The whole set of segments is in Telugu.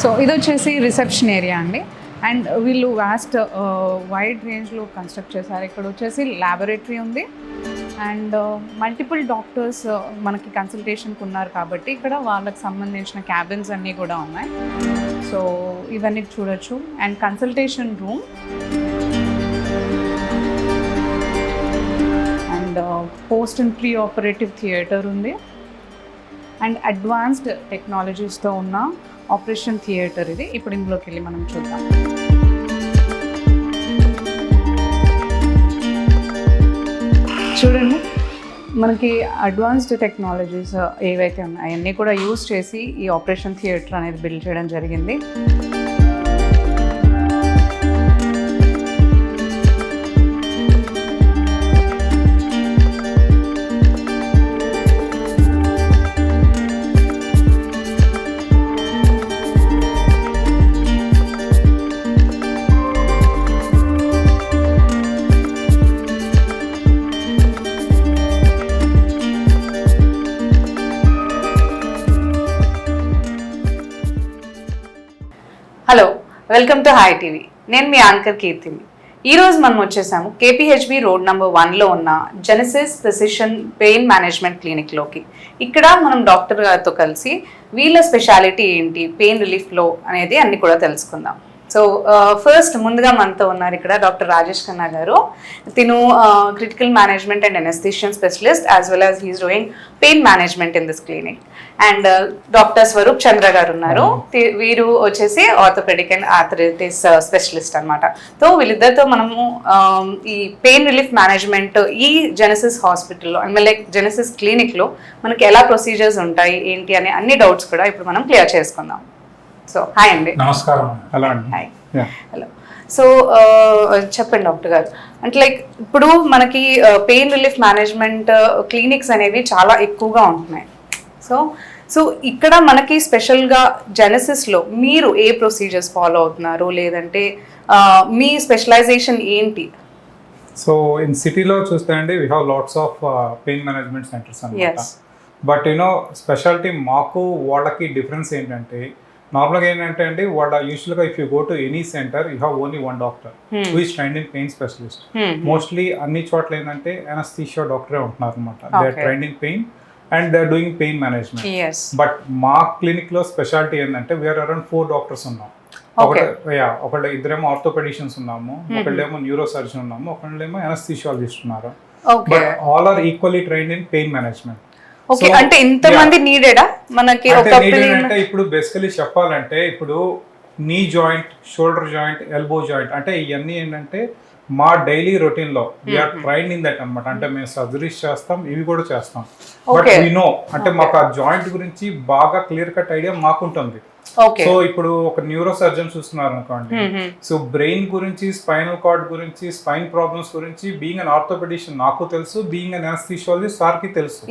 సో ఇది వచ్చేసి రిసెప్షన్ ఏరియా అండి. అండ్ వీళ్ళు వాస్ట్ వైడ్ రేంజ్లో కన్స్ట్రక్ట్ చేశారు. ఇక్కడ వచ్చేసి ల్యాబొరేటరీ ఉంది అండ్ మల్టిపుల్ డాక్టర్స్ మనకి కన్సల్టేషన్కి ఉన్నారు కాబట్టి ఇక్కడ వాళ్ళకి సంబంధించిన క్యాబిన్స్ అన్నీ కూడా ఉన్నాయి. సో ఇవన్నీ చూడొచ్చు. And consultation room and post and pre operative theatre ఉంది అండ్ అడ్వాన్స్డ్ టెక్నాలజీస్తో ఉన్న ఆపరేషన్ థియేటర్ ఇది. ఇప్పుడు ఇందులోకి వెళ్ళి మనం చూద్దాం. చూడండి, మనకి అడ్వాన్స్డ్ టెక్నాలజీస్ ఏవైతే ఉన్నాయో అవన్నీ కూడా యూజ్ చేసి ఈ ఆపరేషన్ థియేటర్ అనేది బిల్డ్ చేయడం జరిగింది. Hello, welcome to hi TV. నేను మీ యాంకర్ కీర్తిని. ఈరోజు మనం వచ్చేసాము కేపీహెచ్బి రోడ్ నెంబర్ 1లో ఉన్న జెనసిస్ ప్రిసిషన్ పెయిన్ మేనేజ్మెంట్ క్లినిక్లోకి. ఇక్కడ మనం డాక్టర్ గారితో కలిసి వీళ్ళ స్పెషాలిటీ ఏంటి, పెయిన్ రిలీఫ్లో అనేది అన్ని కూడా తెలుసుకుందాం. సో ఫస్ట్ ముందుగా మనతో ఉన్నారు ఇక్కడ డాక్టర్ రాజేష్ ఖన్నా గారు. తిను critical management and anaesthesian specialist as well as he's doing pain management in this clinic. And doctor Swaroop Chandra గారు ఉన్నారు. వీరు వచ్చేసి ఆర్థోపెడిక్ అండ్ ఆర్థరైటిస్ స్పెషలిస్ట్ అనమాట. సో వీళ్ళిద్దరితో మనము ఈ పెయిన్ రిలీఫ్ మేనేజ్మెంట్ ఈ జెనసిస్ హాస్పిటల్లో లైక్ జెనసిస్ క్లినిక్లో మనకి ఎలా ప్రొసీజర్స్ ఉంటాయి ఏంటి అనే అన్ని డౌట్స్ కూడా ఇప్పుడు మనం క్లియర్ చేసుకుందాం. సో హాయ్ అండి. నమస్కారం. హలో అండి. హాయ్. హలో. సో చెప్పండి డాక్టర్ గారు, అంటే లైక్ ఇప్పుడు మనకి పెయిన్ రిలీఫ్ మేనేజ్మెంట్ క్లినిక్స్ అనేవి చాలా ఎక్కువగా ఉంటున్నాయి. సో ఇక్కడ మనకి స్పెషల్గా జెనసిస్లో మీరు ఏ ప్రొసీజర్స్ ఫాలో అవుతున్నారు, లేదంటే మీ స్పెషలైజేషన్ ఏంటి? సో ఇన్ సిటీలో చూస్తే అండి we have lots of pain management centres అన్నమాట. బట్ యూనో స్పెషాలిటీ మాకు వాళ్ళకి డిఫరెన్స్ ఏంటంటే, నార్మల్గా ఏంటంటే అండి వాళ్ళ యూజువల్గా if you go to any centre you have only one doctor who is trained in pain specialist. Mostly అన్ని చోట్ల ఏంటంటే అనస్థీషియా డాక్టరే ఉంటున్నారు అనమాట. They are trained in pain and they are doing pain management. But మా క్లినిక్లో స్పెషాలిటీ ఏంటంటే వీఆర్ అరౌండ్ 4 డాక్టర్స్ ఉన్నాం. ఒకళ్ళు ఇద్దరేమో ఆర్థోపెడిషియన్స్ ఉన్నాము, ఒకళ్ళేమో న్యూరో సర్జన్ ఉన్నాము, ఒకళ్ళేమో అనస్థీషియాలజిస్ట్ ఉన్నారు. But all are equally trained in pain management. Okay, అంటే ఇంతమంది నీడెడా మనకి? అంటే ఇప్పుడు బేసికలీ చెప్పాలంటే ఇప్పుడు knee joint, shoulder joint, elbow joint అంటే ఇవన్నీ ఏంటంటే మా డైలీ రొటీన్ లో వీఆర్ ట్రైన్ ఇన్ దట్ అనమాట. అంటే మేము సర్జరీస్ చేస్తాం, ఇవి కూడా చేస్తాం. బట్ వి నో అంటే మాకు ఆ జాయింట్ గురించి బాగా క్లియర్ కట్ ఐడియా మాకుంటుంది. సో ఇప్పుడు ఒక న్యూరో సర్జన్ చూస్తున్నారు అనుకోండి, సో బ్రెయిన్ గురించి, స్పైనల్ కార్డ్ గురించి, స్పైన్ ప్రాబ్లమ్స్ గురించి బీయింగ్ అన్ ఆర్థోపెడిషియన్ నాకు తెలుసు, బీయింగ్ అన్ అనస్థీషియాలజిస్ట్ సార్కి తెలుసు.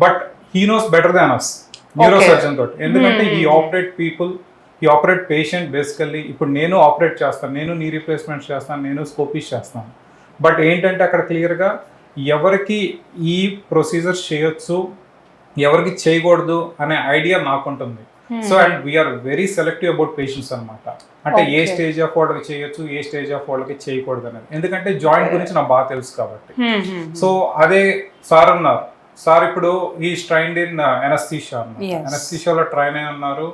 But he knows better than us neuro surgeon తోటి. ఎందుకంటే ఈ ఆపరేట్ పీపుల్, ఈ ఆపరేట్ పేషెంట్ బేసికల్లీ. ఇప్పుడు నేను ఆపరేట్ చేస్తాను, నేను నీ రీప్లేస్మెంట్ చేస్తాను, నేను స్కోపీస్ చేస్తాను. బట్ ఏంటంటే అక్కడ క్లియర్గా ఎవరికి ఈ ప్రొసీజర్స్ చేయొచ్చు, ఎవరికి చేయకూడదు అనే ఐడియా నాకుంటుంది. So and we are very selective about patients అనమాట. అంటే ఏ స్టేజ్ ఆఫ్ వాళ్ళకి చేయొచ్చు, ఏ స్టేజ్ ఆఫ్ వాళ్ళకి చేయకూడదు అనేది. ఎందుకంటే జాయింట్ గురించి నాకు బాగా తెలుసు కాబట్టి. సో అదే సార్ అన్నారు, సార్ ఇప్పుడు ఈ ట్రైన్డ్ ఇన్ అనస్థీషియా అన్నారు, అనస్థీషియాలో ట్రైన్ అయి ఉన్నారు.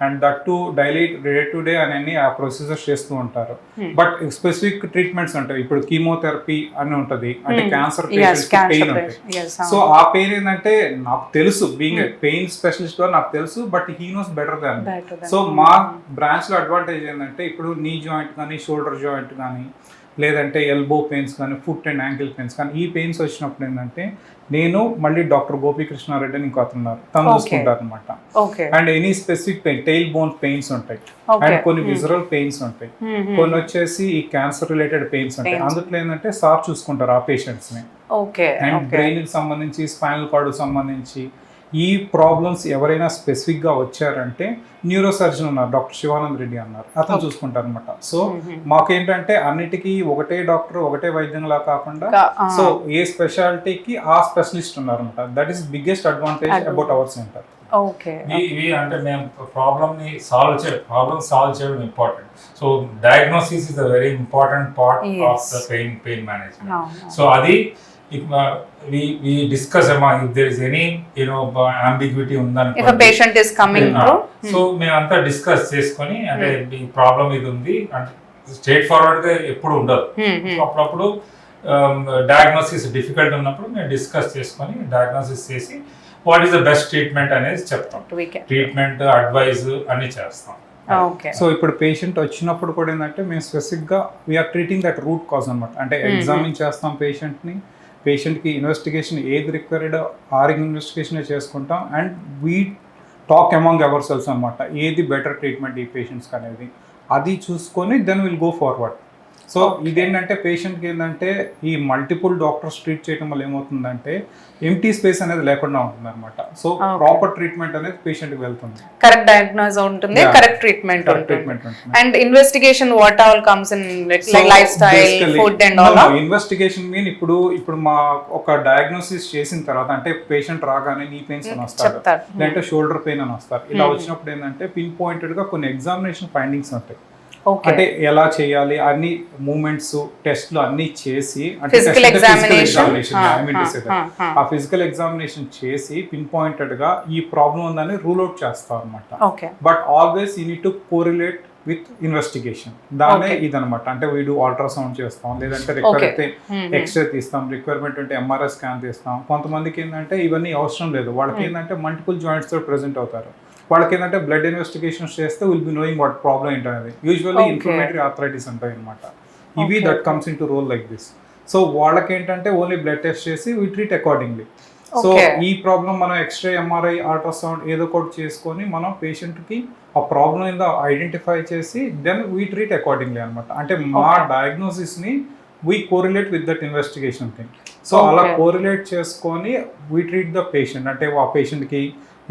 And that to daily day to day అని ఆ ప్రొసీజర్స్ చేస్తూ ఉంటారు. బట్ స్పెసిఫిక్ ట్రీట్మెంట్స్ ఉంటాయి. ఇప్పుడు కీమోథెరపీ అని ఉంటుంది, అంటే క్యాన్సర్ పేషెంట్స్ పెయిన్ ఉంటాయి. సో ఆ పెయిన్ ఏంటంటే నాకు తెలుసు, బీయింగ్ పెయిన్ స్పెషలిస్ట్ గా నాకు తెలుసు. But he knows better than. So మా బ్రాంచ్ లో అడ్వాంటేజ్ ఏంటంటే ఇప్పుడు నీ జాయింట్ కానీ, షోల్డర్ జాయింట్ కానీ, లేదంటే ఎల్బో పెయిన్స్ కానీ, ఫుట్ అండ్ యాంకిల్ పెయిన్స్ కానీ, ఈ పెయిన్స్ వచ్చినప్పుడు ఏంటంటే నేను మళ్ళీ డాక్టర్ గోపీకృష్ణారెడ్డి అని ఇంకొతున్నారు, తను చూసుకుంటారు అనమాట. And any specific pain, tail bone pains ఉంటాయి, అండ్ కొన్ని విజరల్ పెయిన్స్ ఉంటాయి, కొన్ని వచ్చేసి ఈ క్యాన్సర్ రిలేటెడ్ పెయిన్స్ ఉంటాయి. అందులో ఏంటంటే సార్ చూసుకుంటారు ఆ పేషెంట్స్ ని. అండ్ బ్రెయిన్ కి సంబంధించి, స్పైనల్ కార్డ్ సంబంధించి ఈ ప్రాబ్లమ్స్ ఎవరైనా స్పెసిఫిక్గా వచ్చారంటే న్యూరో సర్జన్ ఉన్నారు, డాక్టర్ శివానంద్ రెడ్డి అన్నారు, అతను చూసుకుంటారు అనమాట. సో మాకేంటంటే అన్నిటికీ ఒకటే డాక్టర్, ఒకటే వైద్యంలా కాకుండా సో ఏ స్పెషాలిటీకి ఆ స్పెషలిస్ట్ ఉన్నారు అనమాట. That is biggest advantage about our centre. Okay ఇవి అంటే మేము ప్రాబ్లమ్ సాల్వ్ చేయడం important. So diagnosis is a very important part of the pain management. So అది we discuss among if there is any ambiguity ఉందని if a patient is coming through so మేమంతా డిస్కస్ చేసుకొని అంటే ఈ ప్రాబ్లం ఇది ఉంది అంటే స్ట్రైట్ ఫార్వర్డ్ గా ఎప్పుడు ఉండదు. అప్పుడప్పుడు డయాగ్నోసిస్ డిఫికల్ట్ ఉన్నప్పుడు మేము డిస్కస్ చేసుకొని డయాగ్నోసిస్ చేసి what is the best treatment అనేది చెప్తాం. ట్రీట్మెంట్ అడ్వైజ్ అన్ని చేస్తాం. సో ఇప్పుడు పేషెంట్ వచ్చినప్పుడు కూడా ఏంటంటే మేము స్పెసిఫిక్గా we are treating that root cause అనమాట. అంటే ఎగ్జామిన్ చేస్తాం పేషెంట్కి ఇన్వెస్టిగేషన్ ఏది రిక్వైర్డ్ ఇన్వెస్టిగేషన్ చేసుకుంటాం. And we talk among our cells అనమాట, ఏది బెటర్ ట్రీట్మెంట్ ఈ పేషెంట్స్కి అనేది అది చూసుకొని then will go forward. So ఇదేంటంటే పేషెంట్కి ఏంటంటే ఈ మల్టిపుల్ డాక్టర్స్ ట్రీట్ చేయడం వల్ల ఏమవుతుందంటే ఎంటీ స్పేస్ అనేది లేకుండా ఉంటుంది అనమాట. సో ప్రాపర్ ట్రీట్మెంట్ అనేది పేషెంట్కి వెళ్తుంది, కరెక్ట్ డయాగ్నోస్ ఉంటుంది, కరెక్ట్ ట్రీట్మెంట్ ఉంటుంది. And investigation what all comes in like life style, food and all. Investigation mean ఇప్పుడు మా ఒక డయాగ్నోసిస్ చేసిన తర్వాత అంటే పేషెంట్ రాగానే నీ పెయిన్స్ అని వస్తారు, లేదంటే షోల్డర్ పెయిన్ అని వస్తారు. ఇలా వచ్చినప్పుడు ఏంటంటే పిన్ పాయింటెడ్ గా కొన్ని ఎగ్జామినేషన్ ఫైండింగ్స్ ఉంటాయి. అంటే ఎలా చేయాలి అన్ని మూమెంట్స్ టెస్ట్లు అన్ని చేసి ఫిజికల్ ఎగ్జామినేషన్ ఆ ఫిజికల్ ఎగ్జామినేషన్ చేసి పిన్ పాయింటెడ్ గా ఈ ప్రాబ్లం ఉందని రూల్ అవుట్ చేస్తాం అనమాట. But always you need to correlate with investigation. దానే ఇదనమాట. అంటే వీడు అల్ట్రాసౌండ్ చేస్తాం, లేదంటే రిక్వైర్ అయితే ఎక్స్రే తీస్తాం, రిక్వైర్మెంట్ అంటే ఎంఆర్ఐ స్కాన్ తీస్తాం. కొంతమందికి ఏంటంటే ఇవన్నీ అవసరం లేదు, వాళ్ళకి ఏంటంటే మల్టిపుల్ జాయింట్స్ తో ప్రెసెంట్ అవుతారు. వాళ్ళకి ఏంటంటే బ్లడ్ ఇన్వెస్టిగేషన్స్ చేస్తే will be knowing what problem ఏంటనేది. యూజువల్లీ ఇన్ఫ్లమేటరీ ఆర్థరైటిస్ ఉంటాయి అనమాట. ఇవి that comes into role like this. So వాళ్ళకి ఏంటంటే ఓన్లీ బ్లడ్ టెస్ట్ చేసి వీ ట్రీట్ అకార్డింగ్లీ. సో ఈ ప్రాబ్లం మనం ఎక్స్రే, ఎంఆర్ఐ, అల్ట్రాసౌండ్ ఏదో ఒకటి చేసుకొని మనం పేషెంట్కి ఆ ప్రాబ్లం ఏందో ఐడెంటిఫై చేసి దెన్ వీ ట్రీట్ అకార్డింగ్లీ అనమాట. అంటే మా డయాగ్నోసిస్ని we correlate with that investigation thing. So అలా కోరిలేట్ చేసుకొని వీ ట్రీట్ ద పేషెంట్. అంటే ఆ పేషెంట్కి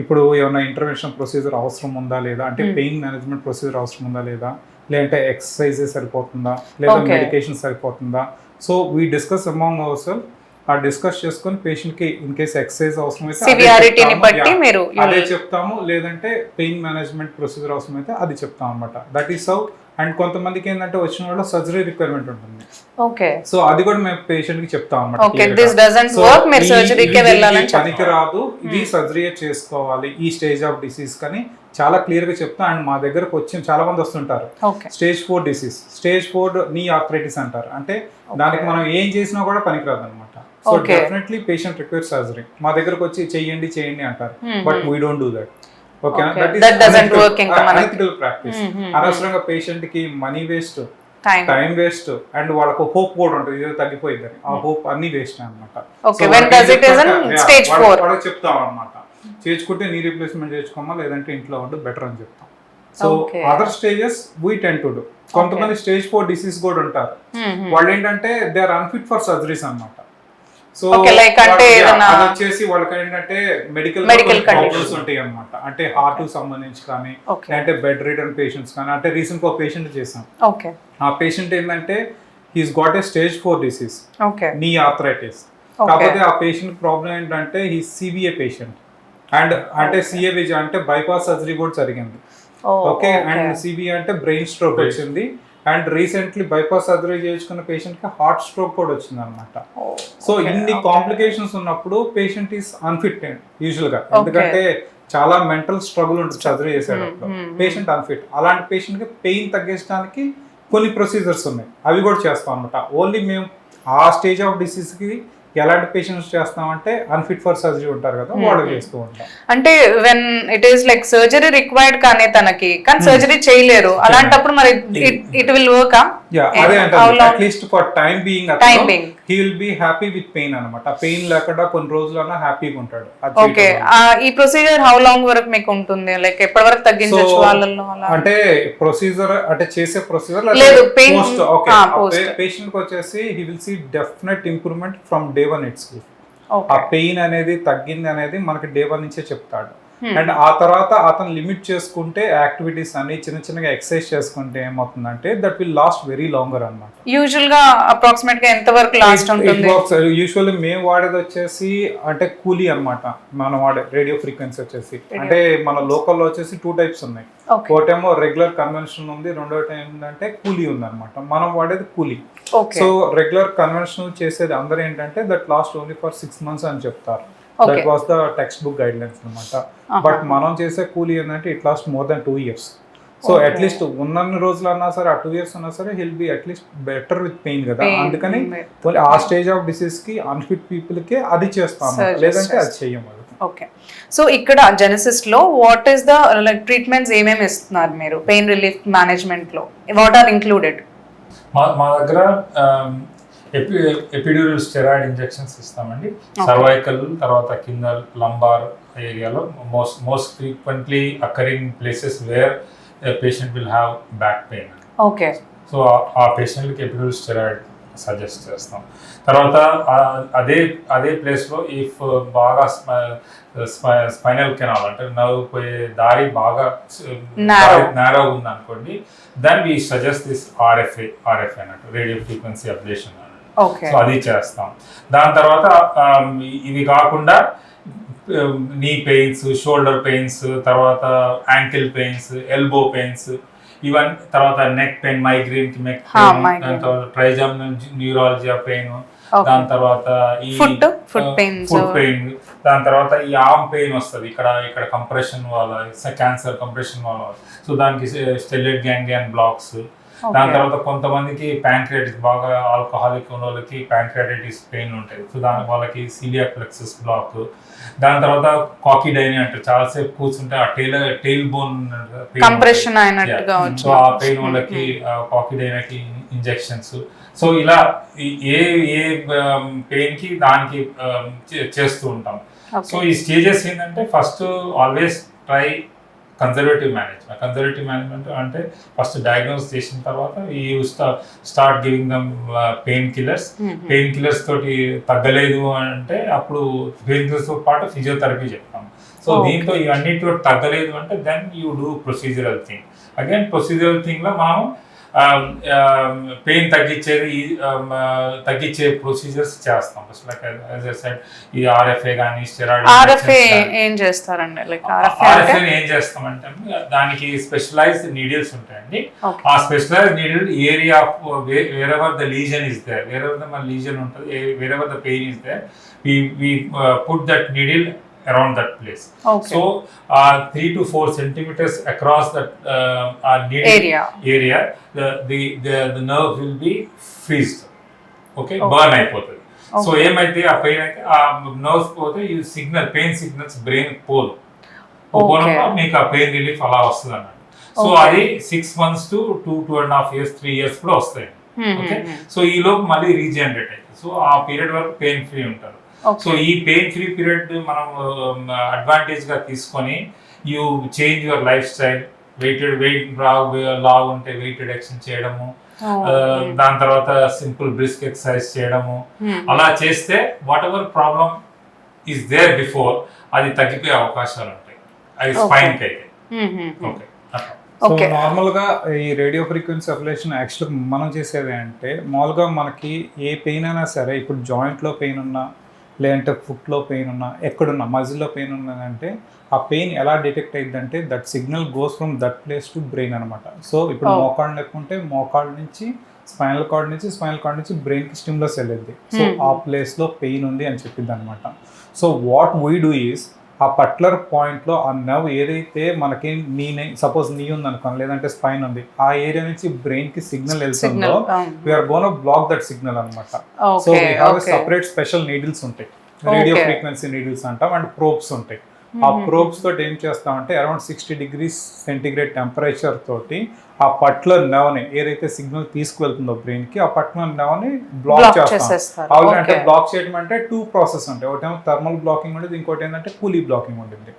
ఇప్పుడు ఏమైనా ఇంటర్వెన్షన్ ప్రొసీజర్ అవసరం ఉందా లేదా, అంటే పెయిన్ మేనేజ్మెంట్ ప్రొసీజర్ అవసరం ఉందా లేదా, లేదంటే ఎక్సర్సైజెస్ సరిపోతుందా, లేదా మెడికేషన్ సరిపోతుందా. So we discuss among our self. ఆ డిస్కస్ చేసుకొని పేషెంట్కి ఇన్ కేస్ ఎక్సర్సైజ్ అవసరం అయితే అదే చెప్తాము, లేదంటే పెయిన్ మేనేజ్మెంట్ ప్రొసీజర్ అవసరం అయితే అది చెప్తాం అనమాట. That is how. అండ్ కొంతమందికి ఏంటంటే వచ్చిన వాళ్ళు సర్జరీ రిక్వైర్మెంట్ ఉంటుంది. సో అది కూడా మేము పేషెంట్ కి చెప్తాం అనమాట. పనికి రాదు, ఇది సర్జరీ చేసుకోవాలి ఈ స్టేజ్ ఆఫ్ డిసీజ్ కానీ చాలా క్లియర్ గా చెప్తాం. అండ్ మా దగ్గరకు వచ్చి చాలా మంది వస్తుంటారు స్టేజ్ 4 డిసీజ్, స్టేజ్ 4 నీ ఆర్థరైటిస్ అంటారు. అంటే దానికి మనం ఏం చేసినా కూడా పనికిరాదు అనమాట. So definitely patient require surgery. మా దగ్గరకు వచ్చి చేయండి అంటారు, but we don't do that. అనవసరంగా పేషెంట్ కి money waste, time waste, and వాళ్ళకు హోప్ కూడా ఉంటుంది ఏదో తగ్గిపోయిందని. ఆ హోప్ అన్ని వేస్ట్ అనమాట. చెప్తాం అనమాట, చేసుకుంటే నీ రీప్లేస్మెంట్ చేసుకోమా, లేదంటే ఇంట్లో ఉండి బెటర్ అని చెప్తాం. So other stages we tend to do. కొంతమంది స్టేజ్ 4 డిసీజ్ కూడా ఉంటారు, వాళ్ళు ఏంటంటే they are unfit for surgeries అనమాట. సో వచ్చేసి వాళ్ళకి ఏంటంటే మెడికల్ ప్రాబ్లమ్స్ ఉంటాయి అనమాట. అంటే హార్ట్ కు సంబంధించి కానీ, అంటే బెడ్ రిడన్ పేషెంట్స్ కానీ. అంటే రీసెంట్ గా ఒక పేషెంట్ చేసాం. ఆ పేషెంట్ ఏంటంటే he's got a stage 4 disease, నీ ఆర్థరైటిస్. కాకపోతే ఆ పేషెంట్ ప్రాబ్లం ఏంటంటే హీ సివిఏ పేషెంట్. అండ్ అంటే సిఏబి అంటే బైపాస్ సర్జరీ కూడా జరిగింది. ఓకే. అండ్ సిబిఏ అంటే బ్రెయిన్ స్ట్రోక్ వచ్చింది. అండ్ రీసెంట్లీ బైపాస్ సర్జరీ చేయించుకున్న పేషెంట్ కి హార్ట్ స్ట్రోక్ కూడా వచ్చింది అనమాట. సో ఇన్ని కాంప్లికేషన్స్ ఉన్నప్పుడు పేషెంట్ ఈస్ అన్ఫిట్ యూజువల్ గా. ఎందుకంటే చాలా మెంటల్ స్ట్రగుల్ ఉంటుంది సర్జరీ చేసేటప్పుడు. Patient unfit. అలాంటి పేషెంట్ కి పెయిన్ తగ్గించడానికి కొన్ని ప్రొసీజర్స్ ఉన్నాయి, అవి కూడా చేస్తాం అనమాట. ఓన్లీ మేము ఆ స్టేజ్ ఆఫ్ డిసీజ్ కి ఎలాంటి పేషెంట్స్ చేస్తామంటే అన్ఫిట్ ఫర్ సర్జరీ ఉంటారు కదా, వాళ్ళు చేస్తూ ఉంటాం. అంటే when it is like surgery required కానీ తనకి కానీ సర్జరీ చేయలేరు, అలాంటప్పుడు మరి ఇట్ విల్ వర్క్. అదే అంటే at least for time being he will be happy with pain అనమాట. పెయిన్ లేకుండా కొన్ని రోజులన్నా హ్యాపీగా ఉంటాడు. ఓకే. ఈ ప్రొసీజర్ హౌ లాంగ్ వరకు మీకు ఉంటుంది, లైక్ ఎప్పటి వరకు తగ్గించవచ్చు వాళ్ళలో? అంటే ప్రొసీజర్ అంటే చేసే ప్రొసీజర్ లేదు, పేషెంట్ కి వచ్చేసి he will see definite improvement from day 1 it's. ఆ పెయిన్ అనేది తగ్గింది అనేది మనకి డే 1 నుంచే చెప్తాడు. అండ్ ఆ తర్వాత అతను లిమిట్ చేసుకుంటే యాక్టివిటీస్ అన్ని చిన్న చిన్నగా ఎక్సర్సైజ్ చేసుకుంటే ఏమవుతుందంటే that will last very longer అనమాట. యూజువల్ గా అప్రాక్సిమేట్ గా ఎంత వరకు లాస్ట్ ఉంటుంది? యూజువల్లీ మేము వాడేది వచ్చేసి అంటే కూలీ అన్నమాట. మనం వాడే రేడియో ఫ్రీక్వెన్సీ వచ్చేసి అంటే మన లోకల్లో వచ్చేసి 2 టైప్స్ ఉన్నాయి. ఒకటేమో రెగ్యులర్ కన్వెన్షనల్ ఉంది, రెండోటి ఏంటంటే కూలీ ఉంది అనమాట. మనం వాడేది కూలీ. సో రెగ్యులర్ కన్వెన్షనల్ చేసేది అందరూ ఏంటంటే that last only for 6 months అని చెప్తారు. That was the text book guide lines అనమాట. బట్ మనం చేసే కూలీ ఏంటంటే it last more than 2 years. So at least ఉన్నన్ని రోజులు అన్నా సరే ఆ 2 years అన్నా సరే hill be at least better with pain కదా. అందుకని ఆ స్టేజ్ ఆఫ్ డిసీజ్ కి అన్ఫిట్ పీపుల్ కి అది చేస్తాం, లేదంటే అది చెయ్యం. ఓకే. సో ఇక్కడ జెనసిస్ లో what is the like treatments ఏమేమి ఇస్తున్నారు మీరు పెయిన్ రిలీఫ్ మేనేజ్మెంట్ లో? What are included? మా దగ్గర ఎపిడ్యూరల్ స్టెరాయిడ్ ఇంజెక్షన్స్ ఇస్తామండి. సర్వైకల్ తర్వాత కింద లంబార్ ఏరియాలో most frequently occurring places where patient will have back pain. Okay. So ఆ పేషెంట్కి ఎపిడ్యూరల్ స్టెరాయిడ్ సజెస్ట్ చేస్తాం. తర్వాత అదే ప్లేస్లో ఇఫ్ బాగా స్పైనల్ కెనాల్ అంటే నర్వ్ పోయే దారి బాగా నేరో ఉంది అనుకోండి, then we suggest this RFA అన్నట్టు, రేడియో ఫ్రీక్వెన్సీ అబ్లేషన్ అన్నట్టు. సో అది చేస్తాం. దాని తర్వాత ఇవి కాకుండా నీ పెయిన్స్, షోల్డర్ పెయిన్స్, తర్వాత ankle pains, elbow pains, even తర్వాత నెక్ పెయిన్, మైగ్రేన్ కి నెక్ పెయిన్, దాని తర్వాత ట్రైజమ్ న్యూరాలజియా పెయిన్, దాని తర్వాత ఈ ఫుట్ పెయిన్, దాని తర్వాత ఈ ఆర్మ్ పెయిన్ వస్తుంది ఇక్కడ కంప్రెషన్ వల్ల, క్యాన్సర్ కంప్రెషన్ వల్ల. సో దానికి స్టెల్లెడ్ గ్యాంగ్లియన్ బ్లాక్స్. దాని తర్వాత కొంతమందికి ప్యాంక్రియాటిస్, బాగా ఆల్కహాలిక్ ఉన్న వాళ్ళకి ప్యాంక్రియాటిస్ పెయిన్ ఉంటుంది. సో వాళ్ళకి సీలియాక్ ప్లెక్సస్ బ్లాక్. దాని తర్వాత కాకిడైని అంటే చాలాసేపు కూర్చుంటే ఆ టెయిల్ బోన్ కంప్రెషన్ అయినట్టుగా, సో ఆ పెయిన్ వాళ్ళకి కాకిడైనకి ఇంజెక్షన్స్. సో ఇలా ఏ పెయిన్ కి దానికి చేస్తూ ఉంటాం. సో ఈ స్టేజెస్ ఏంటంటే first always try conservative management అంటే ఫస్ట్ డయాగ్నోస్ చేసిన తర్వాత you start giving them pain killers తోటి తగ్గలేదు అంటే అప్పుడు పెయిన్ కిల్లర్స్ తో పాటు ఫిజియోథెరపీ చెప్తాం. సో దీంతో ఇవన్నిటితో తగ్గలేదు అంటే then you do procedural thing. Again procedural thing లో మనం పెయిన్ తగ్గించే ప్రొసీజర్స్ చేస్తాం. ఈ ఆర్ఎఫ్ఏ కానీ స్టెరాయిడ్ ఏం చేస్తారండి? ఆర్ఎఫ్ఏ ఏం చేస్తామంటే దానికి స్పెషలైజ్డ్ నీడిల్స్ ఉంటాయండి. ఆ specialised needle area wherever the lesion is there, wherever the మన లీజన్ ఉంటుంది, wherever the pain is there, we put that needle around that place. Okay. So 3 to 4 centimeters across that needle area the nerve will be freezed. Okay, burn అయిపోతుంది. సో ఏమైతే ఆ పెయిన్ అయితే ఆ నర్వ్స్ పోతే ఈ పెయిన్ సిగ్నల్స్ బ్రెయిన్ పోనప్పుడు మీకు ఆ పెయిన్ రిలీఫ్ అలా వస్తుంది అన్నమాట. సో అది 6 months to 2.5 years 3 years కూడా వస్తాయి. ఓకే. సో ఈ లోపు మళ్ళీ రీజనరేట్ అవుతుంది. సో ఆ పీరియడ్ వరకు పెయిన్ ఫ్రీ ఉంటారు. సో ఈ పెయిన్ ఫ్రీ పీరియడ్ మనం అడ్వాంటేజ్ గా తీసుకొని you change your lifestyle. Weight లా ఉంటే వెయిట్ రిడక్షన్ చేయడము, దాని తర్వాత సింపుల్ బ్రిస్క్ ఎక్సర్సైజ్ చేయడము, అలా చేస్తే whatever problem is there before అది తగ్గిపోయే అవకాశాలు ఉంటాయి. అది స్పైన్ కి అయితే. ఓకే. సో నార్మల్ గా ఈ రేడియో ఫ్రీక్వెన్సీ అబ్లేషన్ యాక్చువల్గా మనం చేసేది అంటే మామూలుగా మనకి ఏ పెయిన్ అయినా సరే, ఇప్పుడు జాయింట్ లో పెయిన్ ఉన్నా, లేదంటే ఫుట్లో పెయిన్ ఉన్నా, ఎక్కడున్నా మజిల్లో పెయిన్ ఉన్నదంటే ఆ పెయిన్ ఎలా డిటెక్ట్ అయ్యిందంటే that signal goes from that place to brain అనమాట. సో ఇప్పుడు మోకాళ్ళు లేకుంటే మోకాళ్ళ నుంచి స్పైనల్ కార్డ్ నుంచి బ్రెయిన్కి స్టిమ్యులస్ వెళ్ళింది. సో ఆ ప్లేస్లో పెయిన్ ఉంది అని చెప్పింది అనమాట. So what we do is ఆ పర్టికులర్ పాయింట్లో ఆ నర్వ్ ఏదైతే మనకి సపోజ్ నీ ఉంది అనుకోండి, లేదంటే స్పైన్ ఉంది, ఆ ఏరియా నుంచి బ్రెయిన్ కి సిగ్నల్ వెళ్తుందో we are gonna block that signal అనమాట. So we have separate special needles ఉంటాయి, రేడియో ఫ్రీక్వెన్సీ నీడిల్స్ అంటాం, అండ్ ప్రోబ్స్ ఉంటాయి. ఆ ప్రోబ్స్ తోటి ఏం చేస్తామంటే అరౌండ్ 60 degrees సెంటిగ్రేడ్ టెంపరేచర్ తోటి ఆ పర్టికులర్ నర్వ్ని ఏదైతే సిగ్నల్ తీసుకువెళ్తుందో బ్రెయిన్ కి ఆ పర్టికులర్ నర్వ్ని బ్లాక్ చేస్తాం. అంటే బ్లాక్ చేయడం అంటే 2 ప్రాసెస్ ఉంటాయి. ఒకటేమో థర్మల్ బ్లాకింగ్ ఉంటుంది, ఇంకోటి ఏంటంటే కూలీ బ్లాకింగ్ ఉంటుంది.